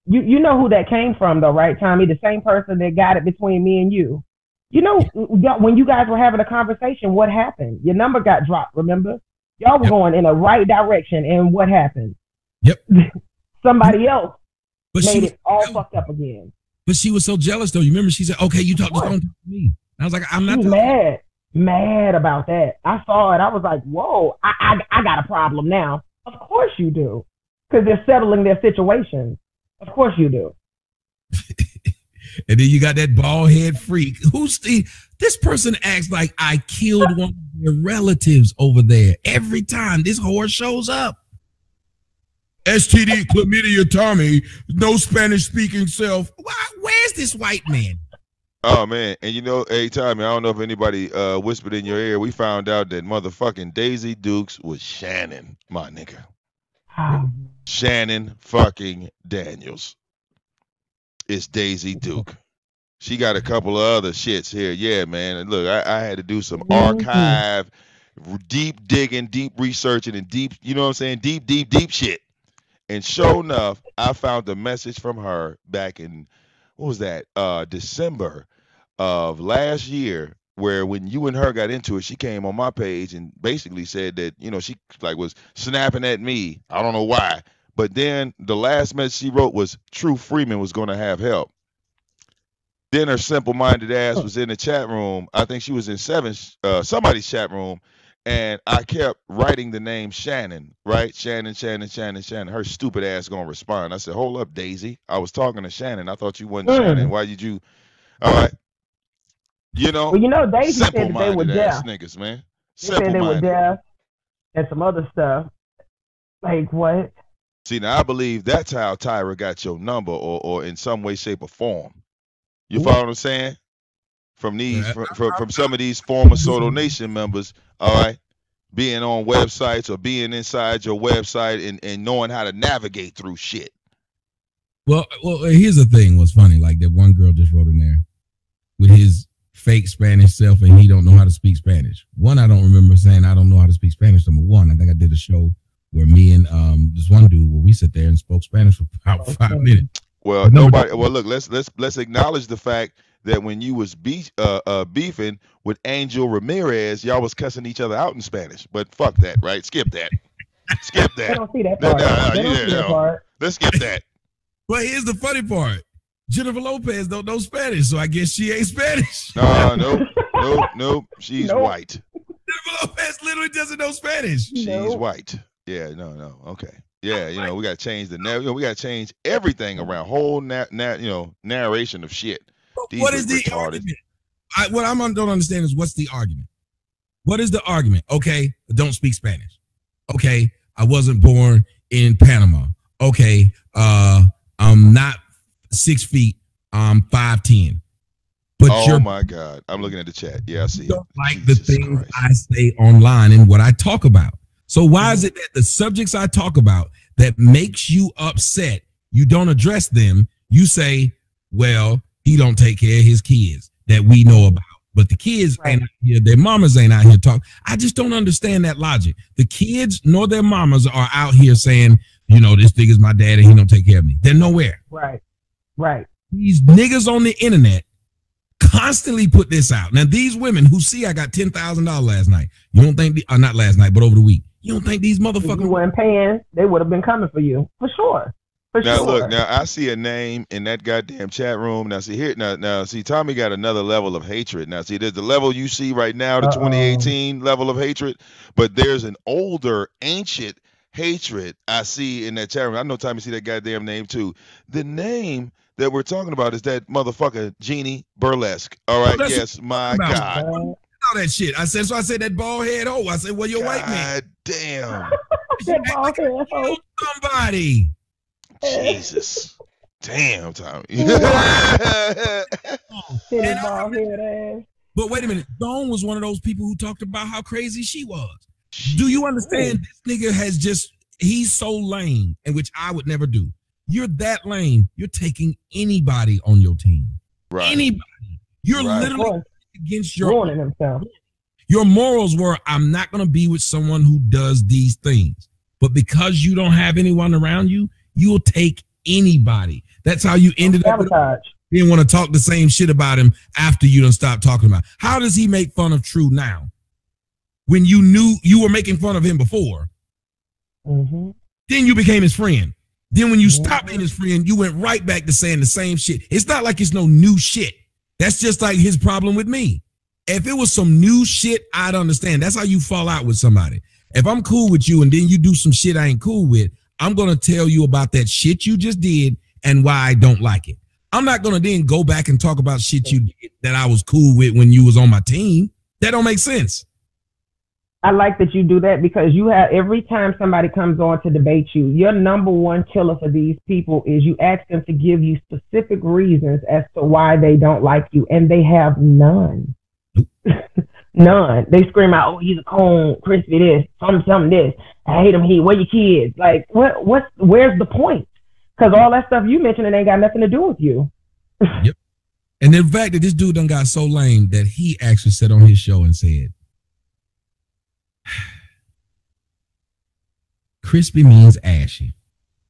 know who that came from though, right, Tommy? The same person that got it between me and you. You know, when you guys were having a conversation, what happened? Your number got dropped, remember? Y'all were going in the right direction, and what happened? Yep. Somebody else made it all fucked up again. But she was so jealous, though. You remember she said, okay, you don't talk to me. I was like, I'm not mad about that. I saw it. I was like, whoa, I got a problem now. Of course you do. Because they're settling their situation. Of course you do. And then you got that bald head freak. This person acts like I killed one of their relatives over there. Every time this whore shows up. STD, chlamydia, Tommy, no Spanish speaking self. Where's this white man? Oh man, and hey Tommy, I don't know if anybody whispered in your ear. We found out that motherfucking Daisy Dukes was Shannon, my nigga. Shannon fucking Daniels. It's Daisy Duke. She got a couple of other shits here. Yeah, man. And look, I had to do some archive, deep digging, deep researching, and deep, you know what I'm saying? Deep shit. And sure enough, I found a message from her back in, what was that? December of last year, where when you and her got into it, she came on my page and basically said that, she like was snapping at me. I don't know why. But then the last message she wrote was True Freeman was going to have help. Then her simple-minded ass was in the chat room. I think she was in somebody's chat room. And I kept writing the name Shannon, right? Shannon. Her stupid ass gonna respond. I said, hold up, Daisy. I was talking to Shannon. I thought you wasn't Shannon. Why did you? All right. Well, Daisy said that they were deaf. Niggas, man. They said they were deaf and some other stuff. Like what? See, now I believe that's how Tyra got your number, or in some way, shape, or form. You follow what I'm saying? From some of these former Soto Nation members, all right, being on websites or being inside your website and knowing how to navigate through shit. Well, here's the thing. What's funny, like that one girl just wrote in there with his fake Spanish self, and he don't know how to speak Spanish. One, I don't remember saying I don't know how to speak Spanish. Number one, I think I did a show where me and this one dude, where we sat there and spoke Spanish for about 5 minutes. Well, nobody. Well, look, let's acknowledge the fact that when you was beefing with Angel Ramirez, y'all was cussing each other out in Spanish. But fuck that, right? Skip that. Skip that. I don't see that part. Part. Let's skip that. Well, here's the funny part. Jennifer Lopez don't know Spanish, so I guess she ain't Spanish. Nope. She's white. Jennifer Lopez literally doesn't know Spanish. She's white. Yeah, no. Okay. Yeah, we got to change we got to change everything around. Whole narration of shit. What is the argument? What I don't understand is what's the argument? What is the argument? Okay, I don't speak Spanish. Okay, I wasn't born in Panama. Okay, I'm not 6 feet. I'm 5'10". But Oh my God. I'm looking at the chat. Yeah, I see it. Don't like Jesus the things Christ. I say online and what I talk about. So why is it that the subjects I talk about that makes you upset, you don't address them? You say, well, he don't take care of his kids that we know about. But the kids ain't out here, their mamas ain't out here talking. I just don't understand that logic. The kids nor their mamas are out here saying, you know, this nigga's my dad and he don't take care of me. They're nowhere. Right. These niggas on the internet constantly put this out. Now, these women who see I got $10,000 last night, you don't think, not last night, but over the week, you don't think these motherfuckers... If you weren't paying, they would have been coming for you. For sure. Now look, now I see a name in that goddamn chat room. Now see here, now see Tommy got another level of hatred. Now see, there's the level you see right now, the 2018 level of hatred, but there's an older, ancient hatred I see in that chat room. I know Tommy see that goddamn name too. The name that we're talking about is that motherfucker Jeannie Burlesque. All right, yes, my God. All that shit. I said, so I said that bald head hoe. I said, well, you're white man. God damn. That bald head hoe. Somebody. Jesus. Damn, Tommy. But wait a minute. Dawn was one of those people who talked about how crazy she was. Do you understand? This nigga has just, he's so lame, and which I would never do. You're that lame. You're taking anybody on your team. Right. Anybody. You're literally against your ruining himself. Your morals were, I'm not going to be with someone who does these things. But because you don't have anyone around you, you'll take anybody. That's how you ended up. You didn't want to talk the same shit about him after you done stopped talking about him. How does he make fun of True now? When you knew you were making fun of him before, then you became his friend. Then when you stopped being his friend, you went right back to saying the same shit. It's not like it's no new shit. That's just like his problem with me. If it was some new shit, I'd understand. That's how you fall out with somebody. If I'm cool with you and then you do some shit I ain't cool with, I'm going to tell you about that shit you just did and why I don't like it. I'm not going to then go back and talk about shit you did that I was cool with when you was on my team. That don't make sense. I like that you do that because you have, every time somebody comes on to debate you, your number one killer for these people is you ask them to give you specific reasons as to why they don't like you, and they have none. None. They scream out, oh, he's a cone, crispy this, something this. I hate him, where your kids? Like, where's the point? Because all that stuff you mentioned, it ain't got nothing to do with you. Yep. And the fact that this dude done got so lame that he actually sat on his show and said, crispy means ashy.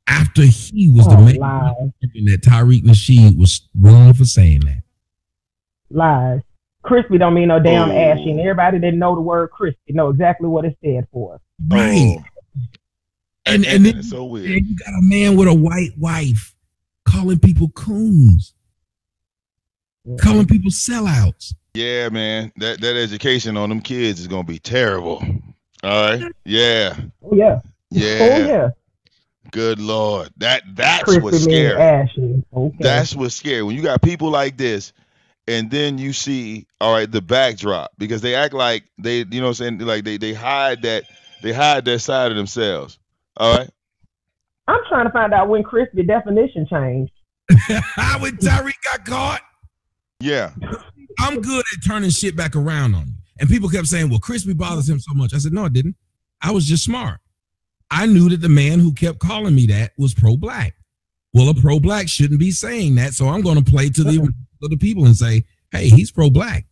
After he was the man that Tariq Nasheed was wrong for saying that. Lies. Crispy don't mean no damn ashy, and everybody didn't know the word crispy know exactly what it stood for. Right. And then it's so weird. You got a man with a white wife calling people coons, calling people sellouts. Yeah, man. That education on them kids is gonna be terrible. All right. Yeah. Oh yeah. Yeah. Oh yeah. Good Lord. That's crispy what's scary. Ashy. Okay. That's what's scary. When you got people like this, and then you see, all right, the backdrop, because they act like they, you know what I'm saying, like they hide that side of themselves. All right. I'm trying to find out when crispy definition changed. When Tyreek got caught. Yeah. I'm good at turning shit back around on you. And people kept saying, well, crispy bothers him so much. I said, no, it didn't. I was just smart. I knew that the man who kept calling me that was pro-black. Well, a pro-black shouldn't be saying that, so I'm going to play to the people and say, hey, he's pro-black.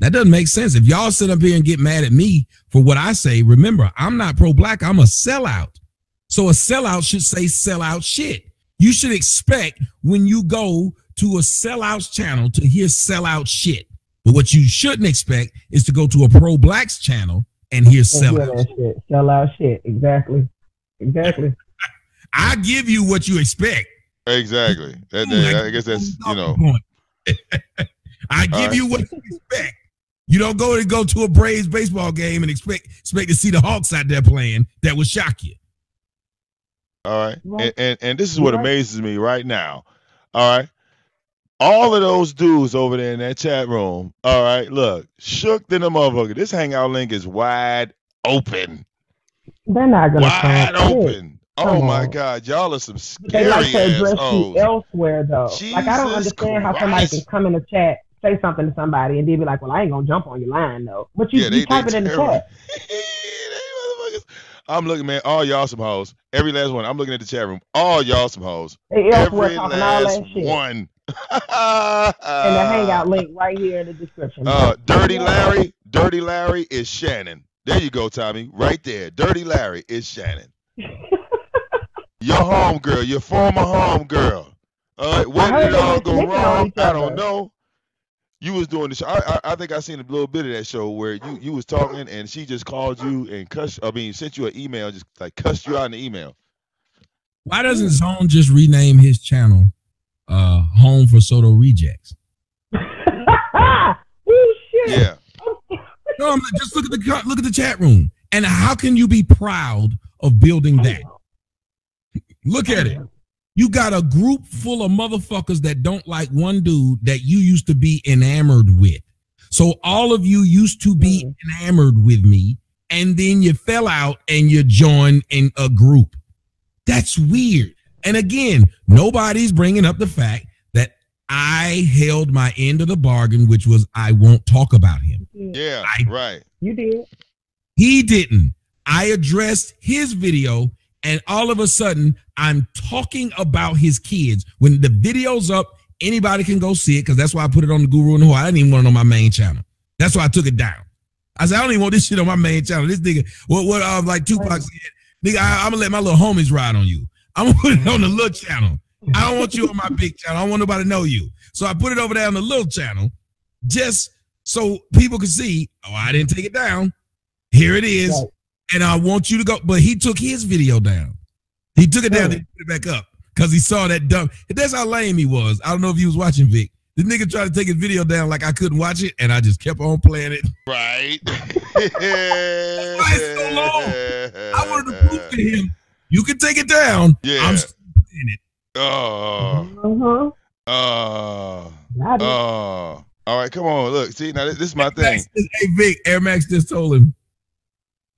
That doesn't make sense. If y'all sit up here and get mad at me for what I say, remember, I'm not pro-black. I'm a sellout. So a sellout should say sellout shit. You should expect when you go to a sellout's channel to hear sellout shit. But what you shouldn't expect is to go to a pro-black's channel and hear sellout shit. Sellout shit. Exactly. I give you what you expect. Exactly. I guess that's, you know. I give you what you expect. You don't go to a Braves baseball game and expect to see the Hawks out there playing. That would shock you. All right. And this is what amazes me right now. All right. All of those dudes over there in that chat room, all right, look, shook than a motherfucker. This hangout link is wide open. They're not gonna Wide come. open. Oh Come my on. God, y'all are some But they like scary to ass address you hoes. elsewhere, though. Like, I don't Jesus understand how somebody can Christ. come in the chat, say something to somebody, and then be like, well, I ain't going to jump on your line, though. But Yeah, you they type it in the terror. chat. They motherfuckers. I'm looking, man. All y'all some hoes. Every last one. I'm looking at the chat room. All y'all some hoes. They elsewhere Every talking all last that shit. one. And the hangout link right here in the description. Dirty Larry is Shannon. There you go, Tommy. Right there. Dirty Larry is Shannon. Your home girl, your former home girl. All right, where did it all go wrong? I don't know. You was doing the show. I think I seen a little bit of that show where you was talking and she just called you and sent you an email, just like cussed you out in the email. Why doesn't Zone just rename his channel Home for Soto Rejects? Oh, shit. Yeah. No, just look at the chat room. And how can you be proud of building that? Look at it. You got a group full of motherfuckers that don't like one dude that you used to be enamored with. So all of you used to be enamored with me, and then you fell out and you joined in a group. That's weird. And again, nobody's bringing up the fact that I held my end of the bargain, which was I won't talk about him. Yeah, right. You did. He didn't. I addressed his video, and all of a sudden, I'm talking about his kids. When the video's up, anybody can go see it, because that's why I put it on the Guru and the Whore. I didn't even want it on my main channel. That's why I took it down. I said, I don't even want this shit on my main channel. This nigga, like Tupac said, nigga, I'm going to let my little homies ride on you. I'm going to put it on the little channel. I don't want you on my big channel. I don't want nobody to know you. So I put it over there on the little channel just so people could see, oh, I didn't take it down. Here it is. Right. And I want you to go. But he took his video down. He took it down and put it back up because he saw that dumb. That's how lame he was. I don't know if you was watching, Vic. The nigga tried to take his video down like I couldn't watch it, and I just kept on playing it. Right. Why it's so long? I wanted to prove to him, you can take it down. Yeah. I'm still playing it. All right, come on. Look, see, now this is my thing. Hey, Vic, Air Max just told him,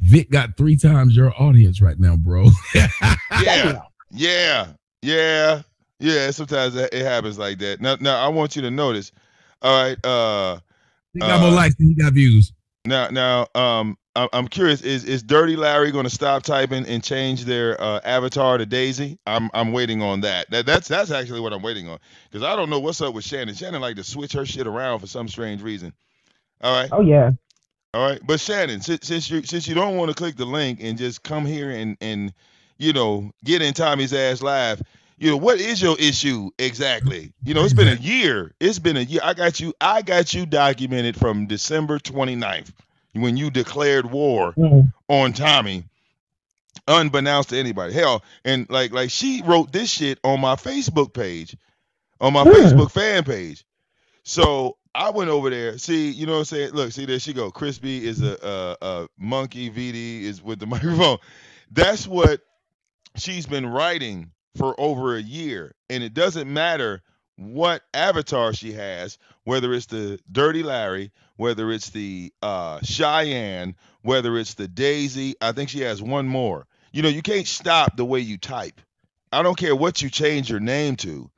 Vic got 3 times your audience right now, bro. Yeah. Sometimes it happens like that. Now I want you to notice. All right. He got more likes than he got views. Now, I'm curious. Is Dirty Larry going to stop typing and change their avatar to Daisy? I'm waiting on that. That's actually what I'm waiting on, because I don't know what's up with Shannon. Shannon like to switch her shit around for some strange reason. All right. Oh yeah. All right, but Shannon, since you don't want to click the link and just come here and get in Tommy's ass live, what is your issue exactly? It's been a year. It's been a year. I got you documented from December 29th when you declared war on Tommy, unbeknownst to anybody. Hell, and like she wrote this shit on my Facebook page, on my Facebook fan page. So I went over there. See, you know what I'm saying? Look, see, there she go. Crispy is a monkey. VD is with the microphone. That's what she's been writing for over a year. And it doesn't matter what avatar she has, whether it's the Dirty Larry, whether it's the Cheyenne, whether it's the Daisy. I think she has one more. You can't stop the way you type. I don't care what you change your name to.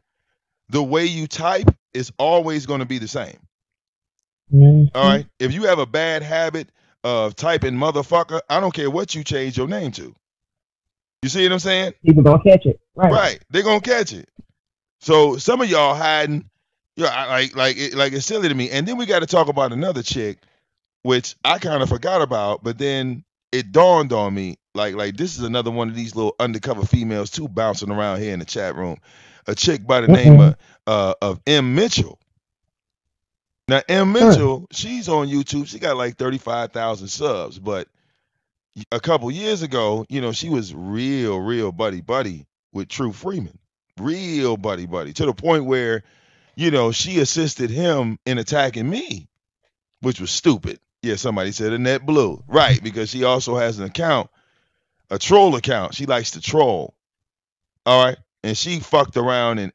The way you type is always going to be the same. All right. If you have a bad habit of typing motherfucker, I don't care what you change your name to. You see what I'm saying? People gonna catch it. Right. They're gonna catch it. So some of y'all hiding, like it's silly to me. And then we got to talk about another chick, which I kind of forgot about, but then it dawned on me, like this is another one of these little undercover females too bouncing around here in the chat room. A chick by the name of M. Mitchell. Now, M. Mitchell, she's on YouTube. She got like 35,000 subs. But a couple years ago, she was real buddy with True Freeman. Real buddy to the point where, she assisted him in attacking me, which was stupid. Yeah, somebody said Annette Blue. Right, because she also has an account, a troll account. She likes to troll. All right. And she fucked around and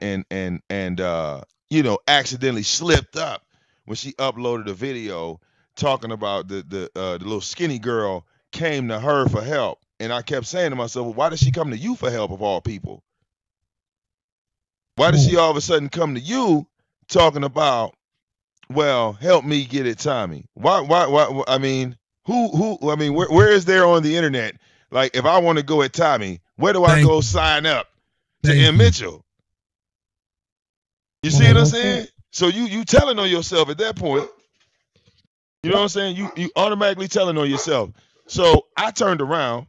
accidentally slipped up when she uploaded a video talking about the little skinny girl came to her for help. And I kept saying to myself, well, why did she come to you for help of all people? Why did she all of a sudden come to you talking about, well, help me get it, Tommy? Why I mean, where is there on the internet? Like, if I want to go at Tommy, where do I go sign up to M. Mitchell? You see what I'm saying? So you telling on yourself at that point. You know what I'm saying? You automatically telling on yourself. So I turned around,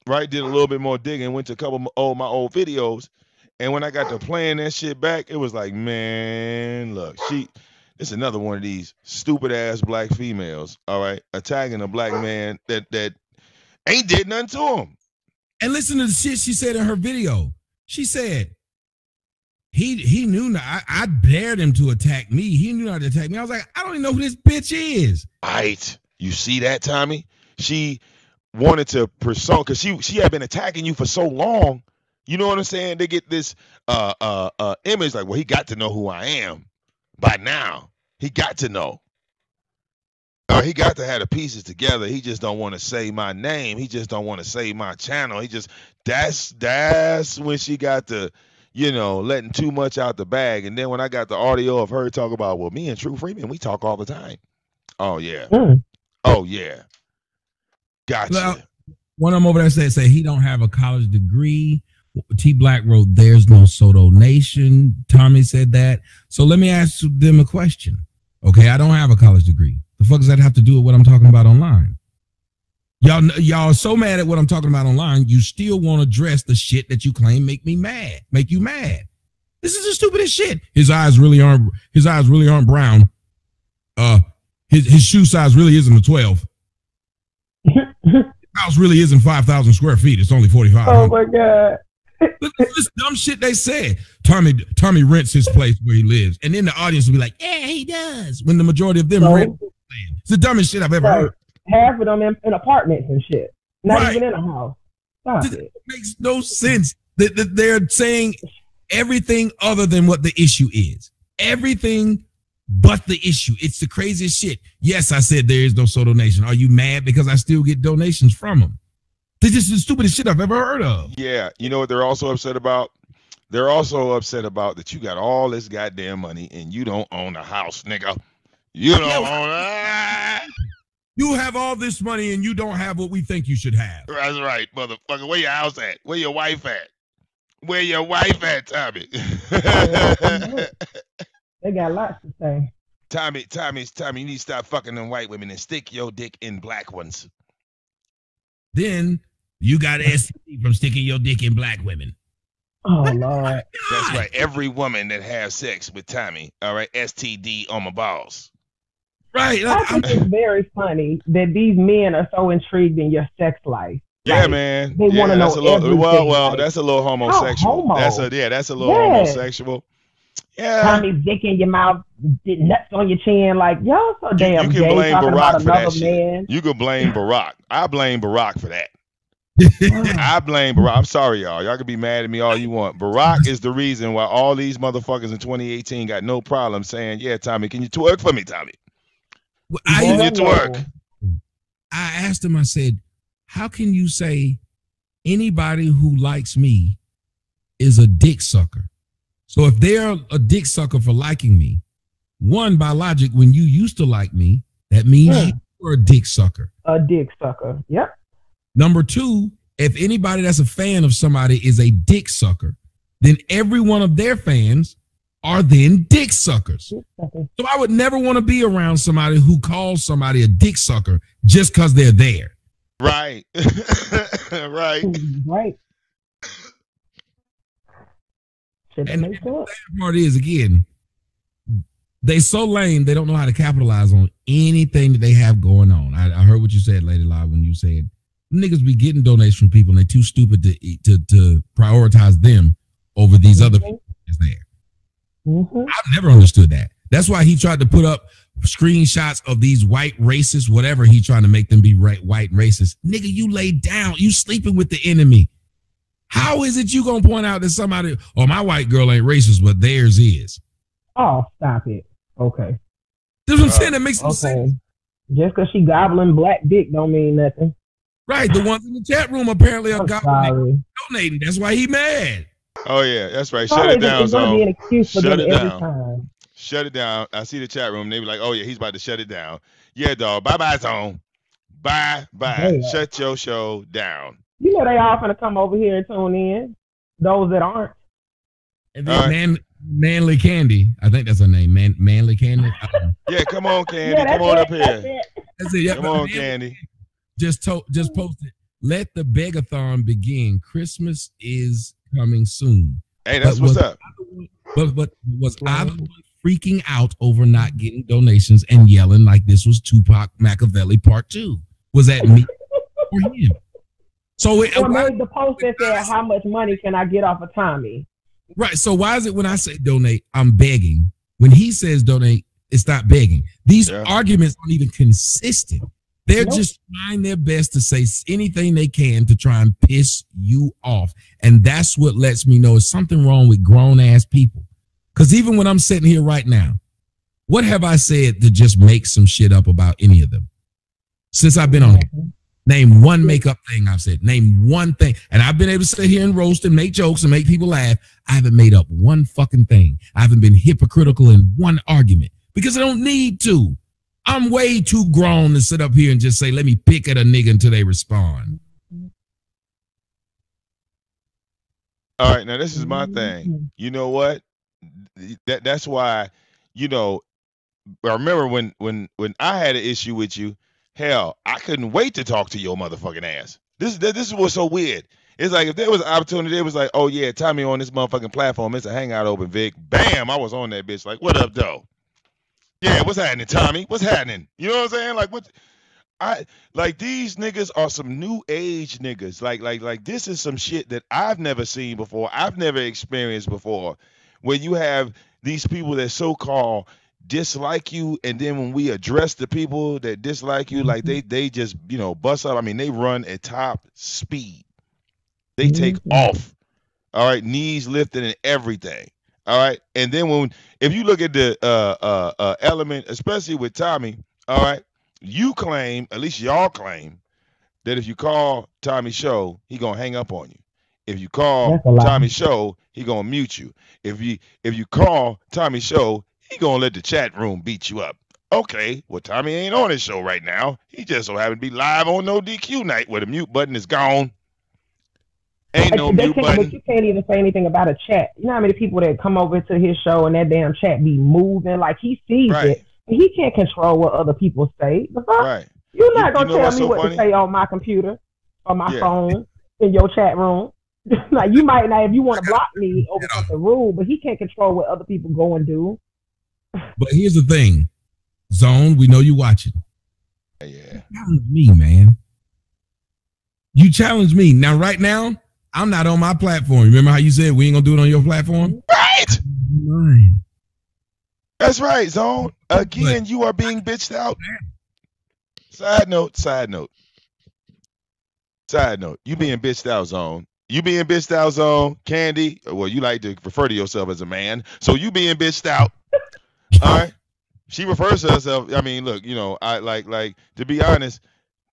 right? Did a little bit more digging, went to a couple of my old videos, and when I got to playing that shit back, it was like, man, look, it's another one of these stupid ass black females, all right, attacking a black man that ain't did nothing to him. And listen to the shit she said in her video. She said, he knew not. I dared him to attack me. He knew not to attack me. I was like, I don't even know who this bitch is. Right. You see that, Tommy? She wanted to persona, because she had been attacking you for so long. You know what I'm saying? They get this image like, well, he got to know who I am by now. He got to know. He got to have the pieces together. He just don't want to say my name. He just don't want to say my channel. That's when she got to, letting too much out the bag. And then when I got the audio of her talk about, well, me and True Freeman, we talk all the time. Oh yeah. Oh yeah. Gotcha. Well, one of them over there say he don't have a college degree. T Black wrote, there's no Soto Nation. Tommy said that. So let me ask them a question. Okay, I don't have a college degree. The fuck does that have to do with what I'm talking about online? Y'all are so mad at what I'm talking about online, you still want to address the shit that you claim make you mad. This is the stupidest shit. His eyes really aren't brown. His shoe size really isn't a 12. His house really isn't 5,000 square feet. It's only 45. Oh my God. Look at this dumb shit they said. Tommy rents his place where he lives. And then the audience will be like, yeah, he does. When the majority of them rent. It's the dumbest shit I've ever heard. Half of them in apartments and shit. Not even in a house. It makes no sense. They're saying everything other than what the issue is. Everything but the issue. It's the craziest shit. Yes, I said there is no Soto Nation. Are you mad because I still get donations from them? This is the stupidest shit I've ever heard of. Yeah. You know what they're also upset about? They're also upset about that you got all this goddamn money and you don't own a house, nigga. You don't own a... You have all this money and you don't have what we think you should have. That's right, motherfucker. Where your house at? Where your wife at? Where your wife at, Tommy? They got lots to say. Tommy, you need to stop fucking them white women and stick your dick in black ones. Then you got STD from sticking your dick in black women. Oh, Lord. That's right. Every woman that has sex with Tommy, all right, STD on my balls. Right. I think it's very funny that these men are so intrigued in your sex life. Yeah, like, man. They want to know everything. Well, that's a little homosexual. That's a little homosexual. Yeah. Tommy's dick in your mouth, nuts on your chin, like y'all so damn you can gay. blame Talking Barack about for that another man. shit. You can blame Barack. I blame Barack for that. I blame Barack. I'm sorry, y'all. Y'all can be mad at me all you want. Barack is the reason why all these motherfuckers in 2018 got no problem saying, yeah, Tommy, can you twerk for me, Tommy? Can you twerk? I asked him, I said, how can you say anybody who likes me is a dick sucker? So if they're a dick sucker for liking me, one, by logic, when you used to like me, that means you're a dick sucker. A dick sucker. Yep. Number two, if anybody that's a fan of somebody is a dick sucker, then every one of their fans are then dick suckers. So I would never want to be around somebody who calls somebody a dick sucker just because they're there. Right. Right. Right. And the part is, again, they so lame, they don't know how to capitalize on anything that they have going on. I heard what you said, LadyLa, when you said niggas be getting donations from people and they're too stupid to prioritize them over these other people that's there. I've never understood that. That's why he tried to put up screenshots of these white racists, whatever he trying to make them be white racist. Nigga, you laid down. You sleeping with the enemy. How is it you gonna point out that somebody, oh, my white girl ain't racist, but theirs is? Oh, stop it. Okay. That's what I'm saying. Uh, That makes no sense. Okay. Just because she gobbling black dick don't mean nothing. Right. The ones in the chat room apparently are I'm gobbling, sorry. donating. That's why he mad. oh yeah, that's right. It's Shut it always down, it's gonna be Zone. an excuse for Shut them it every down. time. Shut it down. I see the chat room. They be like, oh yeah, he's about to shut it down. Yeah, dog. Bye bye, Zone. Bye bye. Damn. Shut your show down. You know they all gonna come over here and tune in. Those that aren't. And All right. then Manly Candy. I think that's her name. Manly Candy. Yeah, come on, Candy. Yeah, Come that's on it. up That's here. it. That's it. Yep. Come on, Candy. Just posted. Let the begathon begin. Christmas is coming soon. Hey, that's what's up. But was I the one freaking out over not getting donations and yelling like this was Tupac Machiavelli Part 2? Was that me or him? So Or made the post that said, "How much money can I get off of Tommy?" right. So why is it when I say donate, I'm begging? When he says donate, it's not begging. These Yeah. arguments aren't even consistent. They're Nope. just trying their best to say anything they can to try and piss you off. And that's what lets me know there's something wrong with grown ass people. Because even when I'm sitting here right now, what have I said to just make some shit up about any of them? Since I've been on here. Name one makeup thing I've said. Name one thing. And I've been able to sit here and roast and make jokes and make people laugh. I haven't made up one fucking thing. I haven't been hypocritical in one argument because I don't need to. I'm way too grown to sit up here and just say, let me pick at a nigga until they respond. All right, now this is my thing. You know what? That's why, you know, I remember when I had an issue with you, hell, I couldn't wait to talk to your motherfucking ass. This is what's so weird. It's like if there was an opportunity, it was like, oh yeah, Tommy on this motherfucking platform. It's a hangout open, Vic. Bam, I was on that bitch. Like, what up, though? Yeah, what's happening, Tommy? What's happening? You know what I'm saying? Like, what? I like these niggas are some new age niggas. Like this is some shit that I've never seen before. I've never experienced before. Where you have these people that so called dislike you, and then when we address the people that dislike you, like they just bust up. I mean, they run at top speed. They take off. All right, knees lifted and everything. All right, and then if you look at the element, especially with Tommy, all right, you claim, at least y'all claim, that if you call Tommy Show, he gonna hang up on you. If you call Tommy Show, he gonna mute you. If you call Tommy Show, he gonna let the chat room beat you up. Okay, well Tommy ain't on his show right now. He just so happened to be live on No DQ night where the mute button is gone. Ain't no mute button. But you can't even say anything about a chat. You know how many people that come over to his show and that damn chat be moving like he sees it. He can't control what other people say. Right. You're not gonna tell me what to say on my computer or my phone in your chat room. Like you might not if you want to block me over something rude, but he can't control what other people go and do. But here's the thing, Zone, we know you watching. Yeah. You challenge me, man. You challenge me. Now, right now, I'm not on my platform. Remember how you said we ain't gonna do it on your platform? Right. Mine. That's right, Zone. Again, you are being bitched out. Side note. You being bitched out, Zone. You being bitched out, Zone. Candy. Well, you like to refer to yourself as a man, so you being bitched out. All right. She refers to herself. I mean, look, I like to be honest.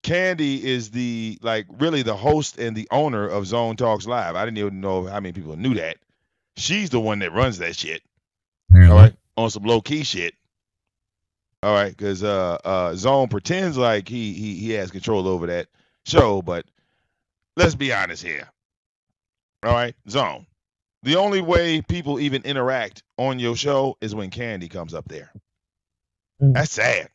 Candy is really the host and the owner of Zone Talks Live. I didn't even know how many people knew that. She's the one that runs that shit. All right, on some low key shit. All right, because Zone pretends like he has control over that show, but let's be honest here. All right, Zone. The only way people even interact on your show is when Candy comes up there. That's sad.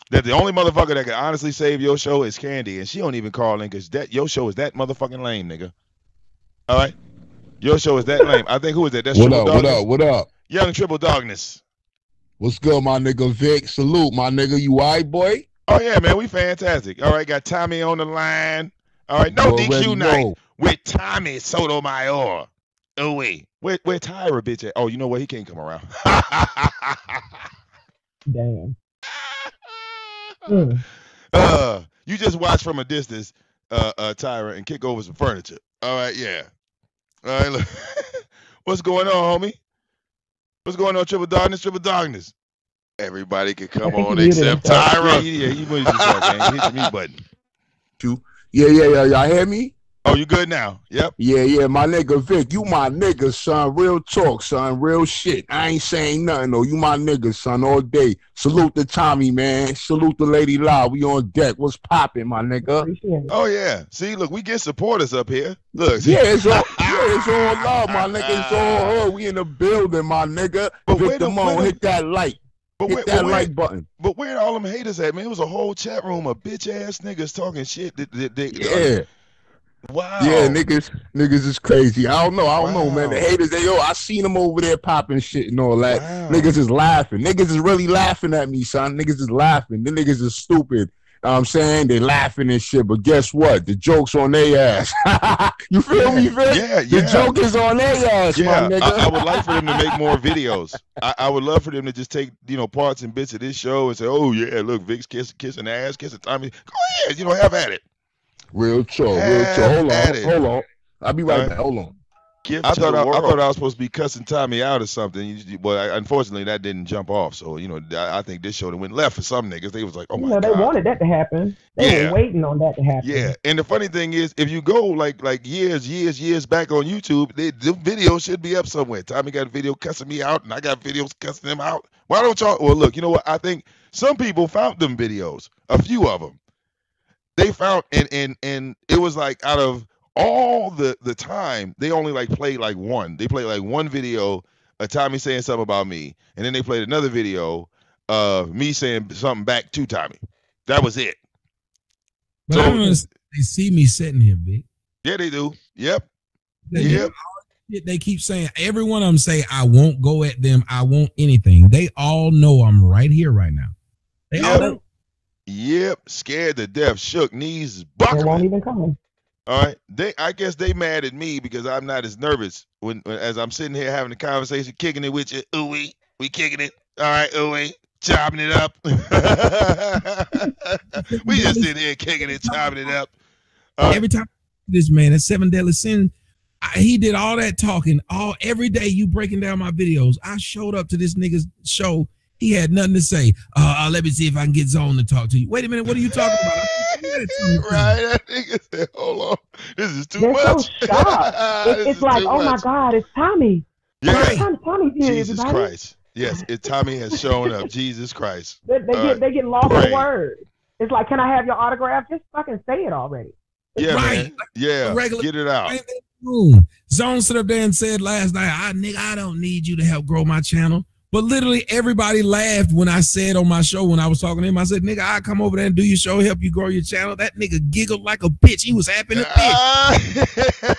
That the only motherfucker that can honestly save your show is Candy, and she don't even call in because your show is that motherfucking lame, nigga. All right, your show is that lame. I think who is that? That's Triple Darkness. What up? Young Triple Darkness. What's good, my nigga Vic? Salute, my nigga. You alright, boy? Oh yeah, man, we fantastic. All right, got Tommy on the line. All right, no DQ night with Tommy Sotomayor. Oh wait, where Tyra bitch at? Oh, you know what? He can't come around. Damn. You just watch from a distance, Tyra, and kick over some furniture. All right, yeah. All right, look. What's going on, homie? What's going on, Triple Darkness? Triple Darkness. Everybody can I come think he on muted except himself. Yeah, Tyra. he muted yourself, man. Hit the mute button. Yeah. Y'all hear me? Oh, you good now? Yep. Yeah, my nigga Vic, you my nigga, son. Real talk, son. Real shit. I ain't saying nothing, though. You my nigga, son, all day. Salute to Tommy, man. Salute to LadyLa. We on deck. What's popping, my nigga? Appreciate it. Oh yeah. See, look, we get supporters up here. Look. Yeah, it's all love, my nigga. It's all her. We in the building, my nigga. But where the- VicDamoane, hit that like. Hit that like button. But where all them haters at, man? It was a whole chat room of bitch ass niggas talking shit. Yeah. Wow. Yeah, niggas is crazy. I don't know, man. The Wow. haters, I seen them over there popping shit and all that. Wow. Niggas is laughing. Niggas is really laughing at me, son. Niggas is laughing. The niggas is stupid. I'm saying they laughing and shit, but guess what? The joke's on their ass. You feel me, Vic? Yeah. The joke is on their ass, Yeah, my nigga. I would like for them to make more videos. I would love for them to just take, parts and bits of this show and say, oh yeah, look, Vic's kissing ass, kissing Tommy. Go ahead, have at it. Real talk. Have Hold on. I'll be right Alright. back. Hold on. Give I to thought the I world. thought I was supposed to be cussing Tommy out or something, but unfortunately that didn't jump off. So I think this show went left for some niggas. They was like, oh my god. They wanted that to happen. They were waiting on that to happen. Yeah, and the funny thing is, if you go like years back on YouTube, the video should be up somewhere. Tommy got a video cussing me out, and I got videos cussing him out. Why don't y'all? Well, look, you know what? I think some people found them videos, a few of them. They found, and it was like out of all the time, they only played one. They played one video of Tommy saying something about me, and then they played another video of me saying something back to Tommy. That was it. But I don't understand. They see me sitting here, Vic. Yeah, they do. Yep. They keep saying, every one of them say, I won't go at them. I won't anything. They all know I'm right here right now. They all know. Yep. Scared to death. Shook. Knees They buckling. won't even come. All right. I guess they mad at me because I'm not as nervous when as I'm sitting here having a conversation, kicking it with you. Ooh, we kicking it. All right. Ooh, chopping it up. We just sitting here kicking it, chopping it up. Every time this man, that 7 Deadly Sin, he did all that talking every day. You breaking down my videos. I showed up to this nigga's show. He had nothing to say. Let me see if I can get Zone to talk to you. Wait a minute. What are you talking about? Right. That nigga said, hold on. This is too They're much. so shocked. It's like, oh my God, it's Tommy. Yeah. Tommy's here, Jesus everybody. Christ. Yes, Tommy has shown up. Jesus Christ. They get lost Pray. in words. It's like, can I have your autograph? Just fucking say it already. Yeah, Right. man. Yeah. Get it out. Zone stood up there and said last night, I don't need you to help grow my channel. But literally everybody laughed when I said on my show, when I was talking to him, I said, nigga, I come over there and do your show, help you grow your channel. That nigga giggled like a bitch. He was happy to bitch.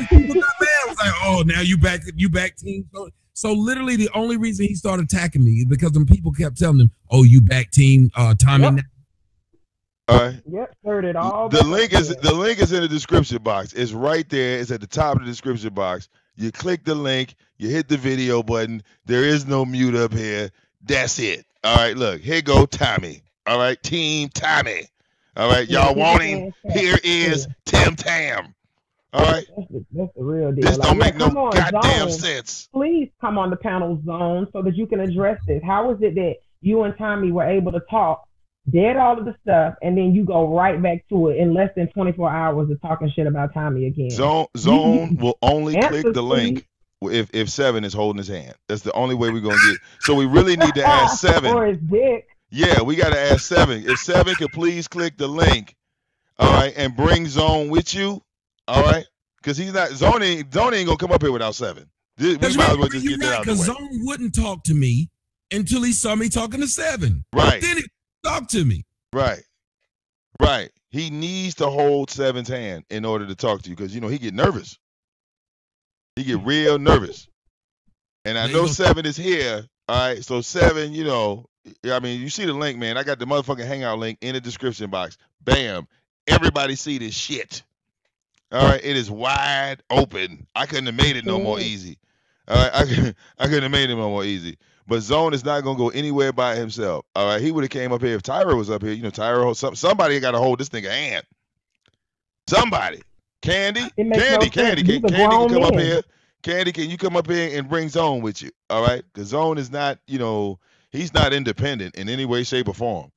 People got mad. I was like, oh, now you back team. So literally the only reason he started attacking me is because them people kept telling him, oh, you back team Tommy. Yep. Now. All right. Yep, heard it all. The link is in the description box. It's right there. It's at the top of the description box. You click the link, you hit the video button. There is no mute up here. That's it. All right, look, here go Tommy. All right, Team Tommy. All right, y'all want him? Here is Tim Tam. All right. That's the real deal. This don't make no come on, goddamn Zone. sense. Please come on the panel, Zone, so that you can address this. How is it that you and Tommy were able to talk, did all of the stuff, and then you go right back to it in less than 24 hours of talking shit about Tommy again? Zone will only Answers, click the link if Seven is holding his hand. That's the only way we're gonna get. So we really need to ask Seven. Or his dick. Yeah, we gotta ask Seven. If Seven could please click the link, all right, and bring Zone with you, all right, because he's not Zone ain't gonna come up here without Seven. We might as well just get that out of the way. Because Zone wouldn't talk to me until he saw me talking to Seven. Right. Then he talked to me. Right. He needs to hold Seven's hand in order to talk to you because he get nervous. He get real nervous. And I know Seven is here. All right. So Seven, I mean, you see the link, man. I got the motherfucking hangout link in the description box. Bam. Everybody see this shit. All right. It is wide open. I couldn't have made it no more easy. All right. I couldn't have made it no more easy. But Zone is not gonna go anywhere by himself. All right, he would have came up here if Tyra was up here. Tyra, somebody got to hold this nigga hand. Somebody, Candy can come up here. Candy, can you come up here and bring Zone with you? All right, because Zone is not, he's not independent in any way, shape, or form.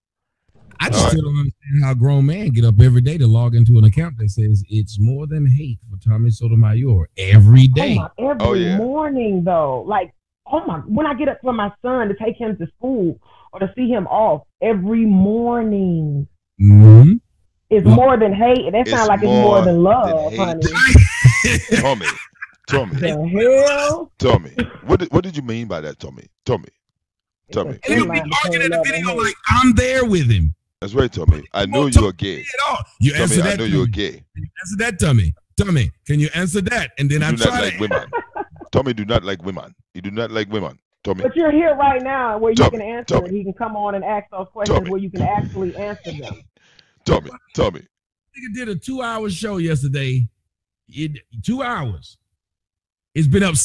I just still don't understand how a grown man get up every day to log into an account that says it's more than hate for Tommy Sotomayor every day. Every morning though, like when I get up for my son to take him to school or to see him off every morning. Mm-hmm. It's more than hate. That sounds like it's more than love, honey. Tommy. The hell? Tommy. What did you mean by that, Tommy? Tommy. And he'll be arguing in the video like I'm there with him. That's right, Tommy. I know you're gay. You answer that. I know you're gay. Can you answer that, Tommy? Tommy, can you answer that? And then I try not like women. Tommy do not like women. You do not like women. Tommy. But you're here right now where you can answer it. He can come on and ask those questions where you can actually answer them. Tommy. Nigga did a 2-hour show yesterday. 2 hours. It's been up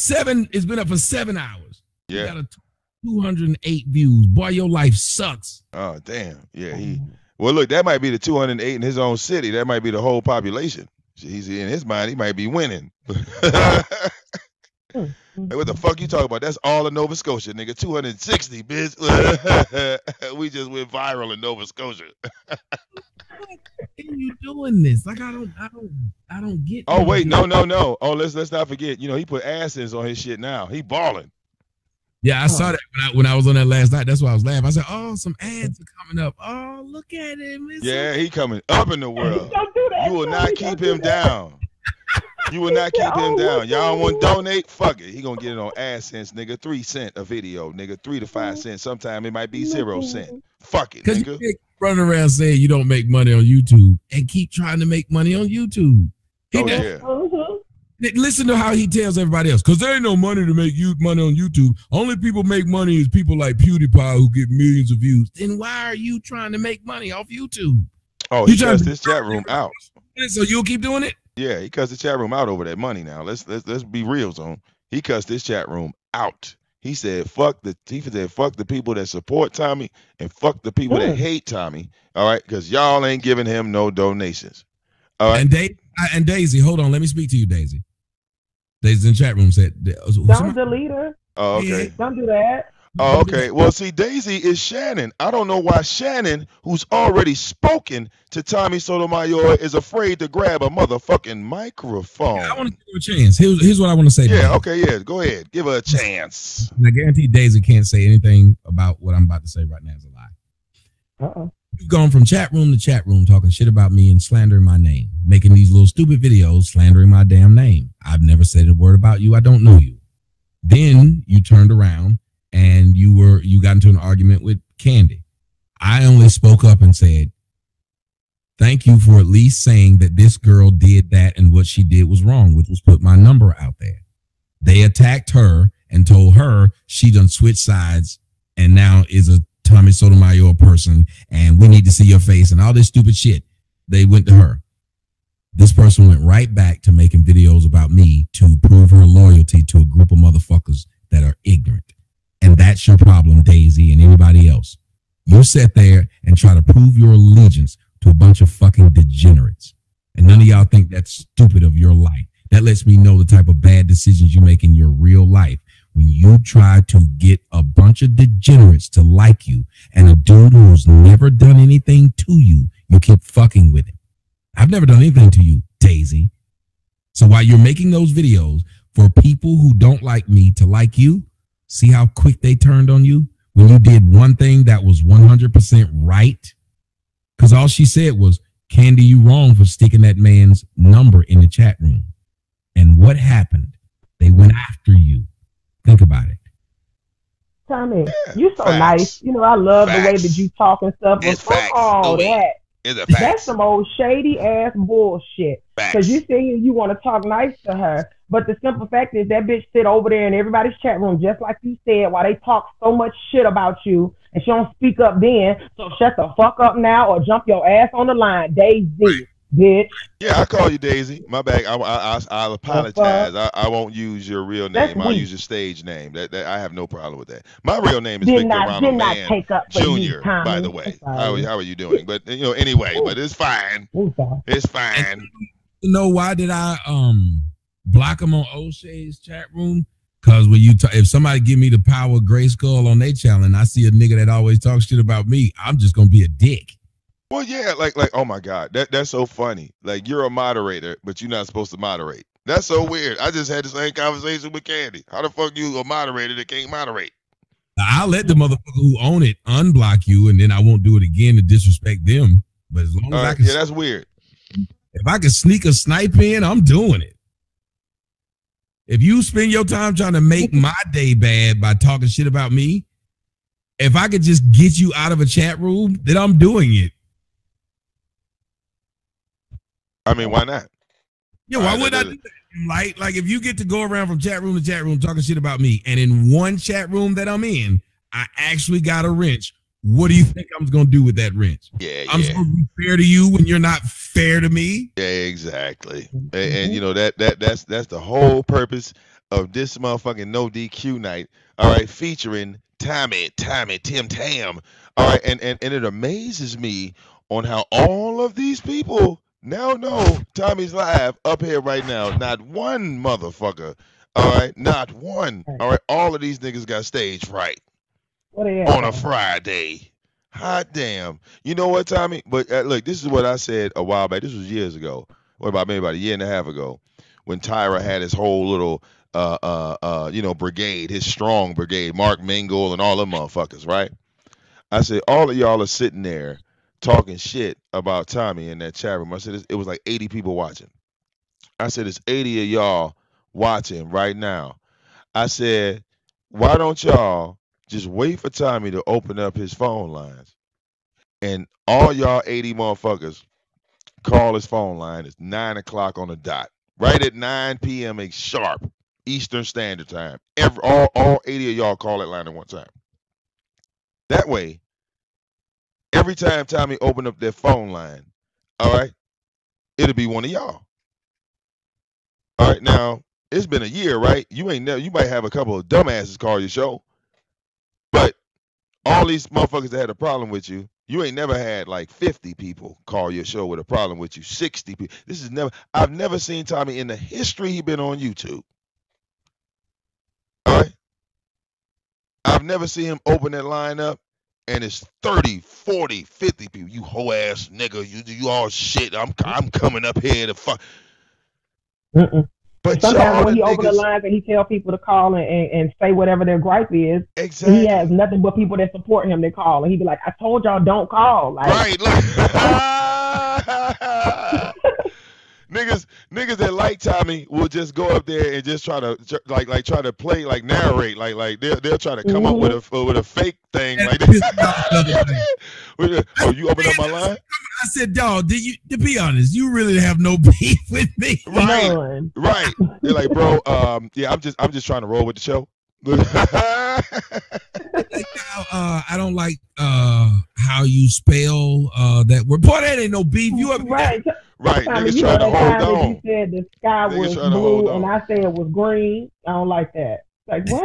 for 7 hours. Yeah. Got 208 views. Boy, your life sucks. Oh, damn. Yeah, well, look, that might be the 208 in his own city. That might be the whole population. He's in his mind, he might be winning. Hey, what the fuck you talking about? That's all in Nova Scotia, nigga. 260, bitch. We just went viral in Nova Scotia. Why are you doing this? Like I don't get. Oh wait, no. Oh, let's not forget. He put asses on his shit now. He balling. Yeah, I saw that when I was on that last night. That's why I was laughing. I said, "Oh, some ads are coming up. Oh, look at him." He coming up in the world. Don't do that. You will not keep him down. You will not keep him down. Y'all want to donate? Fuck it. He gonna get it on AdSense, nigga. 3 cents a video, nigga. 3 to 5 cents. Sometimes it might be 0 cents. Fuck it, nigga. You running around saying you don't make money on YouTube and keep trying to make money on YouTube. Listen to how he tells everybody else, because there ain't no money to make money on YouTube. Only people make money is people like PewDiePie who get millions of views. Then why are you trying to make money off YouTube? Oh, he cussed this chat room out. So you'll keep doing it? Yeah, he cussed the chat room out over that money now. Let's be real, Zone. He cussed this chat room out. He said fuck the people that support Tommy and fuck the people that hate Tommy. All right, because y'all ain't giving him no donations. All right. And Daisy, hold on, let me speak to you, Daisy. Daisy in the chat room said, "Don't delete her." Oh, okay. Don't do that. Oh, okay. Well, see, Daisy is Shannon. I don't know why Shannon, who's already spoken to Tommy Sotomayor, is afraid to grab a motherfucking microphone. Yeah, I want to give her a chance. Here's what I want to say. Yeah, okay, yeah. Go ahead. Give her a chance. And I guarantee Daisy can't say anything about what I'm about to say right now is a lie. Uh-oh. You've gone from chat room to chat room talking shit about me and slandering my name, making these little stupid videos slandering my damn name. I've never said a word about you. I don't know you. Then you turned around and you got into an argument with Candy. I only spoke up and said, thank you for at least saying that this girl did that and what she did was wrong, which was put my number out there. They attacked her and told her she done switched sides and now is a Tommy Sotomayor person and we need to see your face and all this stupid shit. They went to her. This person went right back to making videos about me to prove her loyalty to a group of motherfuckers that are ignorant. And that's your problem, Daisy, and anybody else. You sit there and try to prove your allegiance to a bunch of fucking degenerates. And none of y'all think that's stupid of your life. That lets me know the type of bad decisions you make in your real life. When you try to get a bunch of degenerates to like you and a dude who's never done anything to you, you keep fucking with him. I've never done anything to you, Daisy. So while you're making those videos for people who don't like me to like you, see how quick they turned on you when you did one thing that was 100% right? Because all she said was, Candy, you wrong for sticking that man's number in the chat room. And what happened? They went after you. Think about it. Tommy, you so nice. I love the way that you talk and stuff. But fuck all that. That's some old shady ass bullshit. Because you say you want to talk nice to her, but the simple fact is that bitch sit over there in everybody's chat room, just like you said, while they talk so much shit about you, and she don't speak up then. So shut the fuck up now, or jump your ass on the line, Daisy. Bitch. Yeah, I call you Daisy. My bad. I'll apologize. I won't use your real name. I'll use your stage name. That I have no problem with that. My real name is Victor Ronald Mann Jr. By the way, how are you doing? But anyway, but it's fine. It's fine. You know why did I block them on O'Shea's chat room. Cause when if somebody give me the power of Gray Skull on their channel and I see a nigga that always talks shit about me, I'm just gonna be a dick. Well, yeah, like, oh my God, that's so funny. Like, you're a moderator, but you're not supposed to moderate. That's so weird. I just had the same conversation with Candy. How the fuck you a moderator that can't moderate? I'll let the motherfucker who own it unblock you, and then I won't do it again to disrespect them. But as long as I can, yeah, that's weird. If I can sneak a snipe in, I'm doing it. If you spend your time trying to make my day bad by talking shit about me, if I could just get you out of a chat room, then I'm doing it. I mean, why not? Yeah, why would I do that? Like if you get to go around from chat room to chat room talking shit about me, and in one chat room that I'm in, I actually got a wrench. What do you think I'm going to do with that wrench? Yeah, I'm supposed to be fair to you when you're not fair to me. Yeah, exactly. And you know that's the whole purpose of this motherfucking no DQ night. All right, featuring Tommy, Tim Tam. All right, and it amazes me on how all of these people now know Tommy's live up here right now. Not one motherfucker. All right, not one. All right, all of these niggas got stage fright on a Friday. Hot damn. You know what, Tommy? But look, this is what I said a while back. This was years ago. What about maybe about a year and a half ago, when Tyra had his whole little brigade, his strong brigade, Mark Mingle and all them motherfuckers, right? I said, all of y'all are sitting there talking shit about Tommy in that chat room. I said, it was like 80 people watching. I said, it's 80 of y'all watching right now. I said, why don't y'all just wait for Tommy to open up his phone lines, and all y'all 80 motherfuckers call his phone line. It's 9 o'clock on the dot, right at 9 p.m. sharp Eastern Standard Time. All 80 of y'all call that line at one time. That way, every time Tommy open up their phone line, all right, it'll be one of y'all. All right, now it's been a year, right? You might have a couple of dumbasses call your show, but all these motherfuckers that had a problem with you, you ain't never had like 50 people call your show with a problem with you. 60 people. I've never seen Tommy in the history he been on YouTube. All right. I've never seen him open that line up and it's 30, 40, 50 people. You hoe ass nigga. You all shit. I'm coming up here to fuck. But sometimes when he opens the lines and he tell people to call and say whatever their gripe is, exactly. He has nothing but people that support him that call, and he be like, "I told y'all don't call." Like, right, niggas that like Tommy will just go up there and just try to try to play like narrate like they'll try to come up with a fake thing like that. Oh, you open up my line? I said, dog, to be honest, you really have no beef with me. Right. They're like, bro, yeah, I'm just trying to roll with the show. I don't like how you spell that word. Boy, that ain't no beef. You up right. Niggas trying to hold on. You said the sky was blue and I said it was green. I don't like that. Like, what?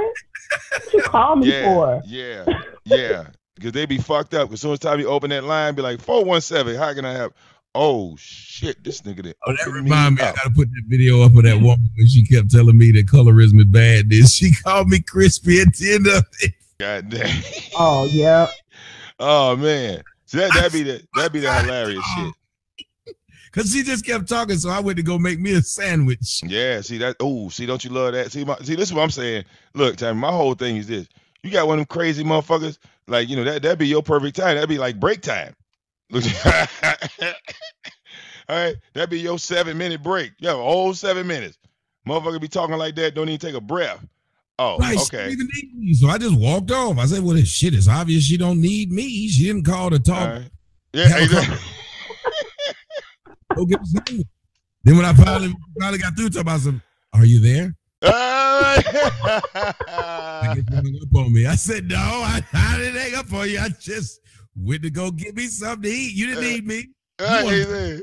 What you call me for? Yeah. Because they be fucked up. As soon as Tommy open that line, be like, 417, how can I have? Oh, shit, this nigga did. Oh, that remind me, I got to put that video up of that woman when she kept telling me that colorism is bad. She called me crispy at the end of it. God damn. Oh, yeah. Oh, man. So that'd be the hilarious shit. Because she just kept talking, so I went to go make me a sandwich. Yeah, see that? Oh, see, don't you love that? See, this is what I'm saying. Look, Tommy, my whole thing is this. You got one of them crazy motherfuckers, like, that'd be your perfect time. That'd be like break time. All right, that'd be your 7-minute break. You have a whole 7 minutes. Motherfucker be talking like that, don't even take a breath. Oh, right, okay. She didn't even need me, so I just walked off. I said, well, this shit is obvious. She don't need me. She didn't call to talk. Right. Yeah, exactly. Go get the sandwich. Then when I finally got through, talking about are you there? I guess you hung up on me. I said, no, I didn't hang up on you. I just went to go get me something to eat. You didn't need me. Right.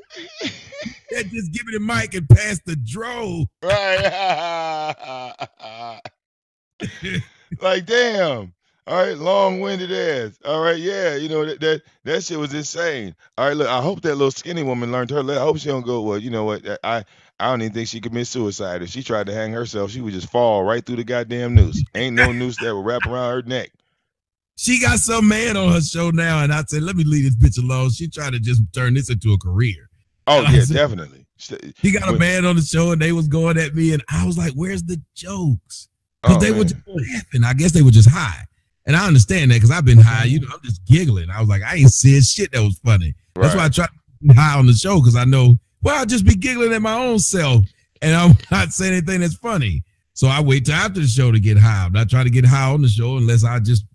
Just give me the mic and pass the dro. Right. Like, damn. All right, long-winded ass. All right, yeah, that shit was insane. All right, look, I hope that little skinny woman learned her. I hope she don't go. Well, you know what? I don't even think she commit suicide. If she tried to hang herself, she would just fall right through the goddamn noose. Ain't no noose that would wrap around her neck. She got some man on her show now, and I said, let me leave this bitch alone. She tried to just turn this into a career. Oh And I yeah, said, definitely. he got a man on the show, and they was going at me, and I was like, where's the jokes? Because Oh they were man, just laughing. I guess they were just high. And I understand that because I've been high. I'm just giggling. I was like, I ain't said shit that was funny. That's why I try to be high on the show because I know, well, I'll just be giggling at my own self and I'm not saying anything that's funny. So I wait till after the show to get high. I'm not trying to get high on the show unless I just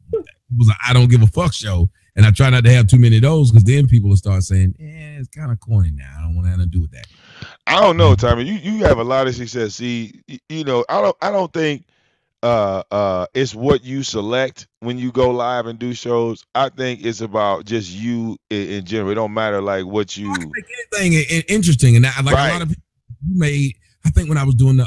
was a I don't give a fuck show. And I try not to have too many of those because then people will start saying, it's kind of corny now. I don't want anything to do with that. I don't know, Tommy. You have a lot of success. See, I don't think it's what you select when you go live and do shows. I think it's about just you in general. It don't matter like what you make anything interesting. And like a lot of people made, I think when I was doing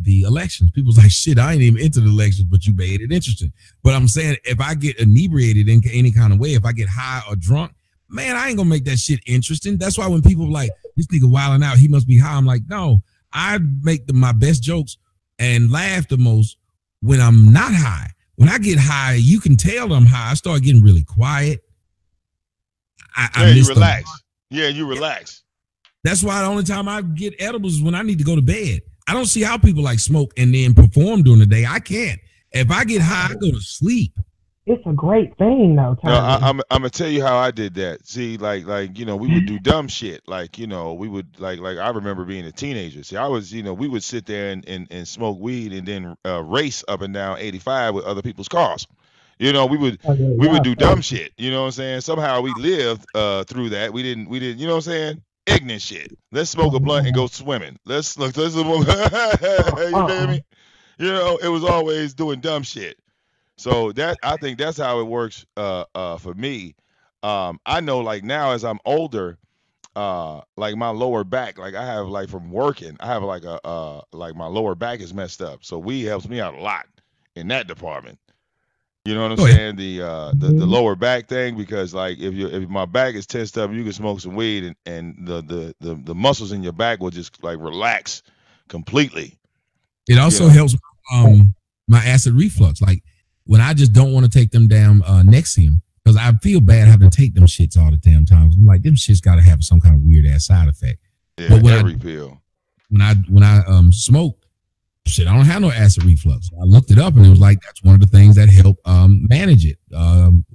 the elections, people was like, shit, I ain't even into the elections, but you made it interesting. But I'm saying if I get inebriated in any kind of way, if I get high or drunk, man, I ain't gonna make that shit interesting. That's why when people are like, this nigga wilding out, he must be high. I'm like, no, I make my best jokes and laugh the most when I'm not high. When I get high, you can tell I'm high. I start getting really quiet. you relax. Yeah, you relax. That's why the only time I get edibles is when I need to go to bed. I don't see how people like smoke and then perform during the day. I can't. If I get high, I go to sleep. It's a great thing, though, Tommy. No, I'm gonna tell you how I did that. See, like we would do dumb shit. Like we would like I remember being a teenager. See, I was we would sit there and smoke weed and then race up and down 85 with other people's cars. We would do dumb shit. You know what I'm saying? Somehow we lived through that. We didn't. You know what I'm saying? Ignorant shit. Let's smoke a blunt and go swimming. Let's you feel me? It was always doing dumb shit. So I think that's how it works for me. I know like now as I'm older, like my lower back, like I have like from working, I have like like my lower back is messed up. So weed helps me out a lot in that department. You know what I'm saying? The lower back thing, because like if my back is tensed up, you can smoke some weed and the muscles in your back will just like relax completely. It also helps my acid reflux. Like when I just don't want to take them damn Nexium, because I feel bad having to take them shits all the damn time. I'm like, them shits got to have some kind of weird ass side effect. Yeah, but every pill. When I smoke, shit, I don't have no acid reflux. I looked it up and it was like that's one of the things that help manage it.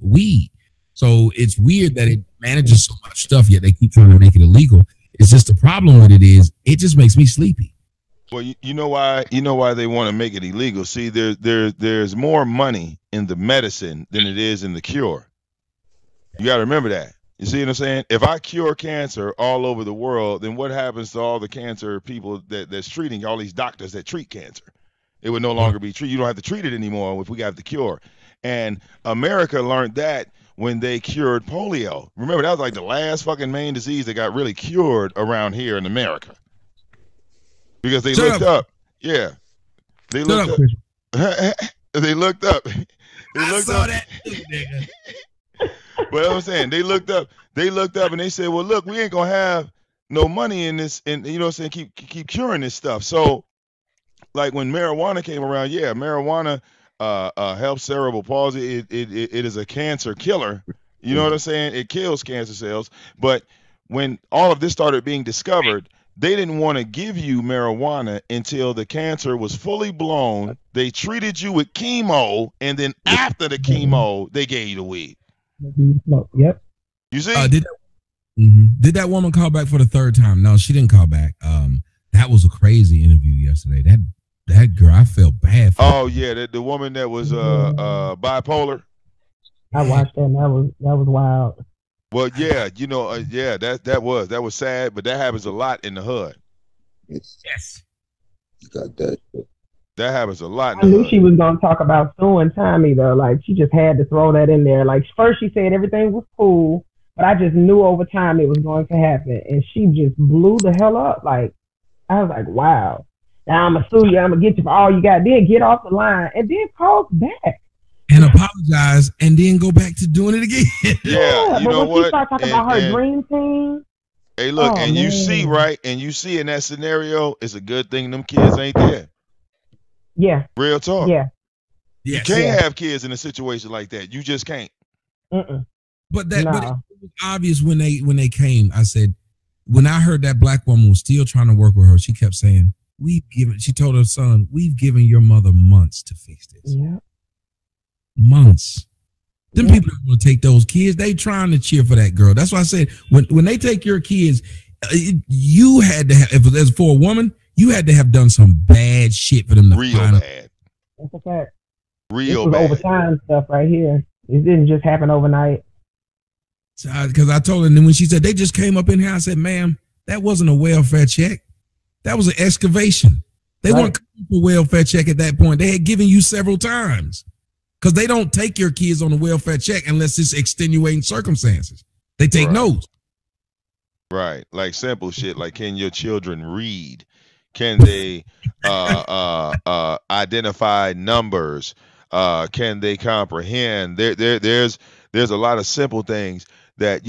Weed. So it's weird that it manages so much stuff, yet they keep trying to make it illegal. It's just the problem with it is it just makes me sleepy. Well, you know why they want to make it illegal. See, there's more money in the medicine than it is in the cure. You got to remember that. You see what I'm saying? If I cure cancer all over the world, then what happens to all the cancer people that's treating, all these doctors that treat cancer? It would no longer be treated. You don't have to treat it anymore if we got the cure. And America learned that when they cured polio. Remember, that was like the last fucking main disease that got really cured around here in America. Because they looked up. Yeah. They looked up. They looked up. I saw that too, nigga. But I'm saying they looked up and they said, well, look, we ain't gonna have no money in this, and you know what I'm saying, keep curing this stuff. So like when marijuana came around, yeah, marijuana helps cerebral palsy. It is a cancer killer. You know what I'm saying? It kills cancer cells. But when all of this started being discovered, they didn't want to give you marijuana until the cancer was fully blown. They treated you with chemo, and then after the chemo, they gave you the weed. Yep. You see? Did that woman call back for the third time? No, she didn't call back. That was a crazy interview yesterday. That girl, I felt bad for her. Oh yeah, the woman that was bipolar. I watched that and that was wild. Well, yeah, yeah, that was sad, but that happens a lot in the hood. Yes. You got that. That happens a lot. I knew she was gonna talk about suing Tommy though. Like she just had to throw that in there. Like first she said everything was cool, but I just knew over time it was going to happen, and she just blew the hell up. Like I was like, wow. Now I'm gonna sue you. I'm gonna get you for all you got. Then get off the line and then call back. And apologize, and then go back to doing it again. Yeah, you but know when she what? started talking about her dream team, Hey, look, oh and you see, man, right? And you see in that scenario, it's a good thing them kids ain't there. yeah, Real talk. yeah, You Yes. can't Yeah. have kids in a situation like that. You just can't. But it No. was obvious when they came. I said, when I heard that black woman was still trying to work with her, she kept saying, she told her son, we've given your mother months to fix this. Yeah. Months. Them people are going to take those kids. They trying to cheer for that girl. That's why I said, when they take your kids, you had to have, if as for a woman, you had to have done some bad shit for them to Real find bad. That's a fact. Real This was bad. overtime stuff right here. It didn't just happen overnight. Because I told her, and then when she said they just came up in here, I said, ma'am, that wasn't a welfare check. That was an excavation. They weren't coming for welfare check at that point. They had given you several times. Because they don't take your kids on a welfare check unless it's extenuating circumstances. They take notes. Right. Like simple shit. Like, can your children read? Can they identify numbers? Can they comprehend? There's a lot of simple things that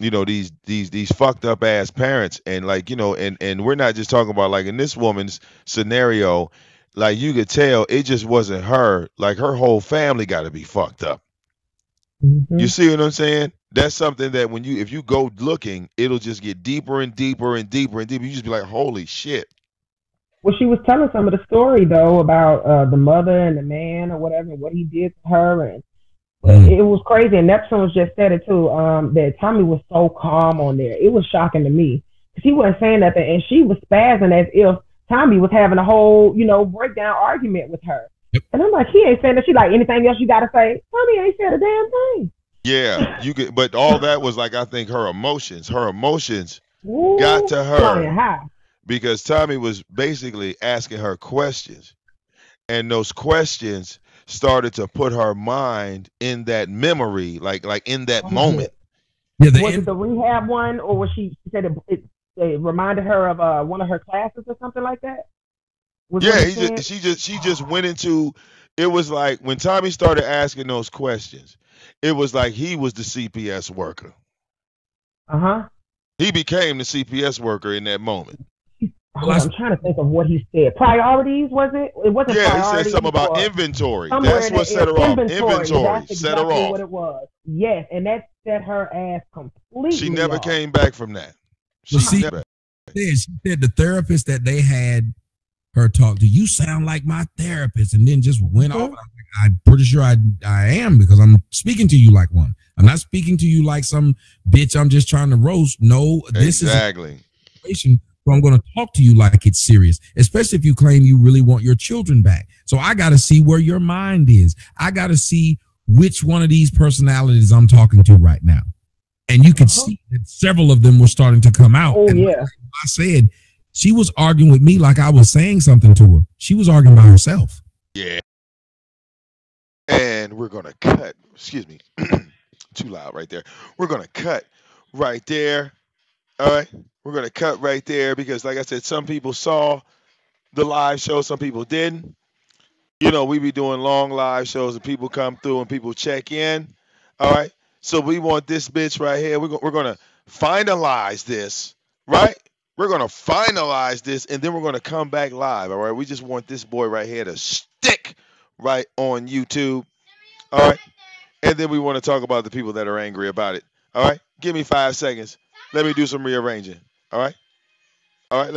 these fucked up ass parents, and like, and we're not just talking about, like, in this woman's scenario, like, you could tell it just wasn't her. Like, her whole family got to be fucked up. You see what I'm saying? That's something that if you go looking, it'll just get deeper and deeper and deeper and deeper. You just be like, holy shit. Well, she was telling some of the story though about the mother and the man or whatever, what he did to her, and it was crazy. And Neptune just said it too. That Tommy was so calm on there. It was shocking to me because he wasn't saying nothing, and she was spazzing as if Tommy was having a whole, breakdown argument with her. Yep. And I'm like, he ain't saying that. She like, anything else you got to say? Tommy ain't said a damn thing. Yeah, you could, but all that was, like, I think her emotions got to her because Tommy was basically asking her questions, and those questions started to put her mind in that memory, like in that moment. Yeah, was it the rehab one, or was she said it reminded her of one of her classes or something like that? She just went into it. Was like when Tommy started asking those questions, it was like he was the CPS worker. He became the CPS worker in that moment. I'm trying to think of what he said. Priorities, was it? It wasn't priorities. Yeah, he said something about inventory. That's what set her off. Inventory. That's exactly set her off. What it was. Yes, and that set her ass completely She never off. came back from that. She said the therapist that they had her talk to, you sound like my therapist, and then just went off. I'm pretty sure I am, because I'm speaking to you like one. I'm not speaking to you like some bitch I'm just trying to roast. No, this is a situation, so I'm going to talk to you like it's serious, especially if you claim you really want your children back. So I got to see where your mind is. I got to see which one of these personalities I'm talking to right now. And you could see that several of them were starting to come out. Oh, yeah. I said, she was arguing with me like I was saying something to her. She was arguing by herself. Yeah. And we're going to cut. Excuse me. Too loud right there. We're going to cut right there. All right. We're going to cut right there because, like I said, some people saw the live show. Some people didn't. We be doing long live shows and people come through and people check in. All right. So we want this bitch right here. We're going to finalize this, right? We're going to finalize this, and then we're going to come back live, all right? We just want this boy right here to stick right on YouTube, all right? And then we want to talk about the people that are angry about it, all right? Give me 5 seconds. Let me do some rearranging, all right? All right,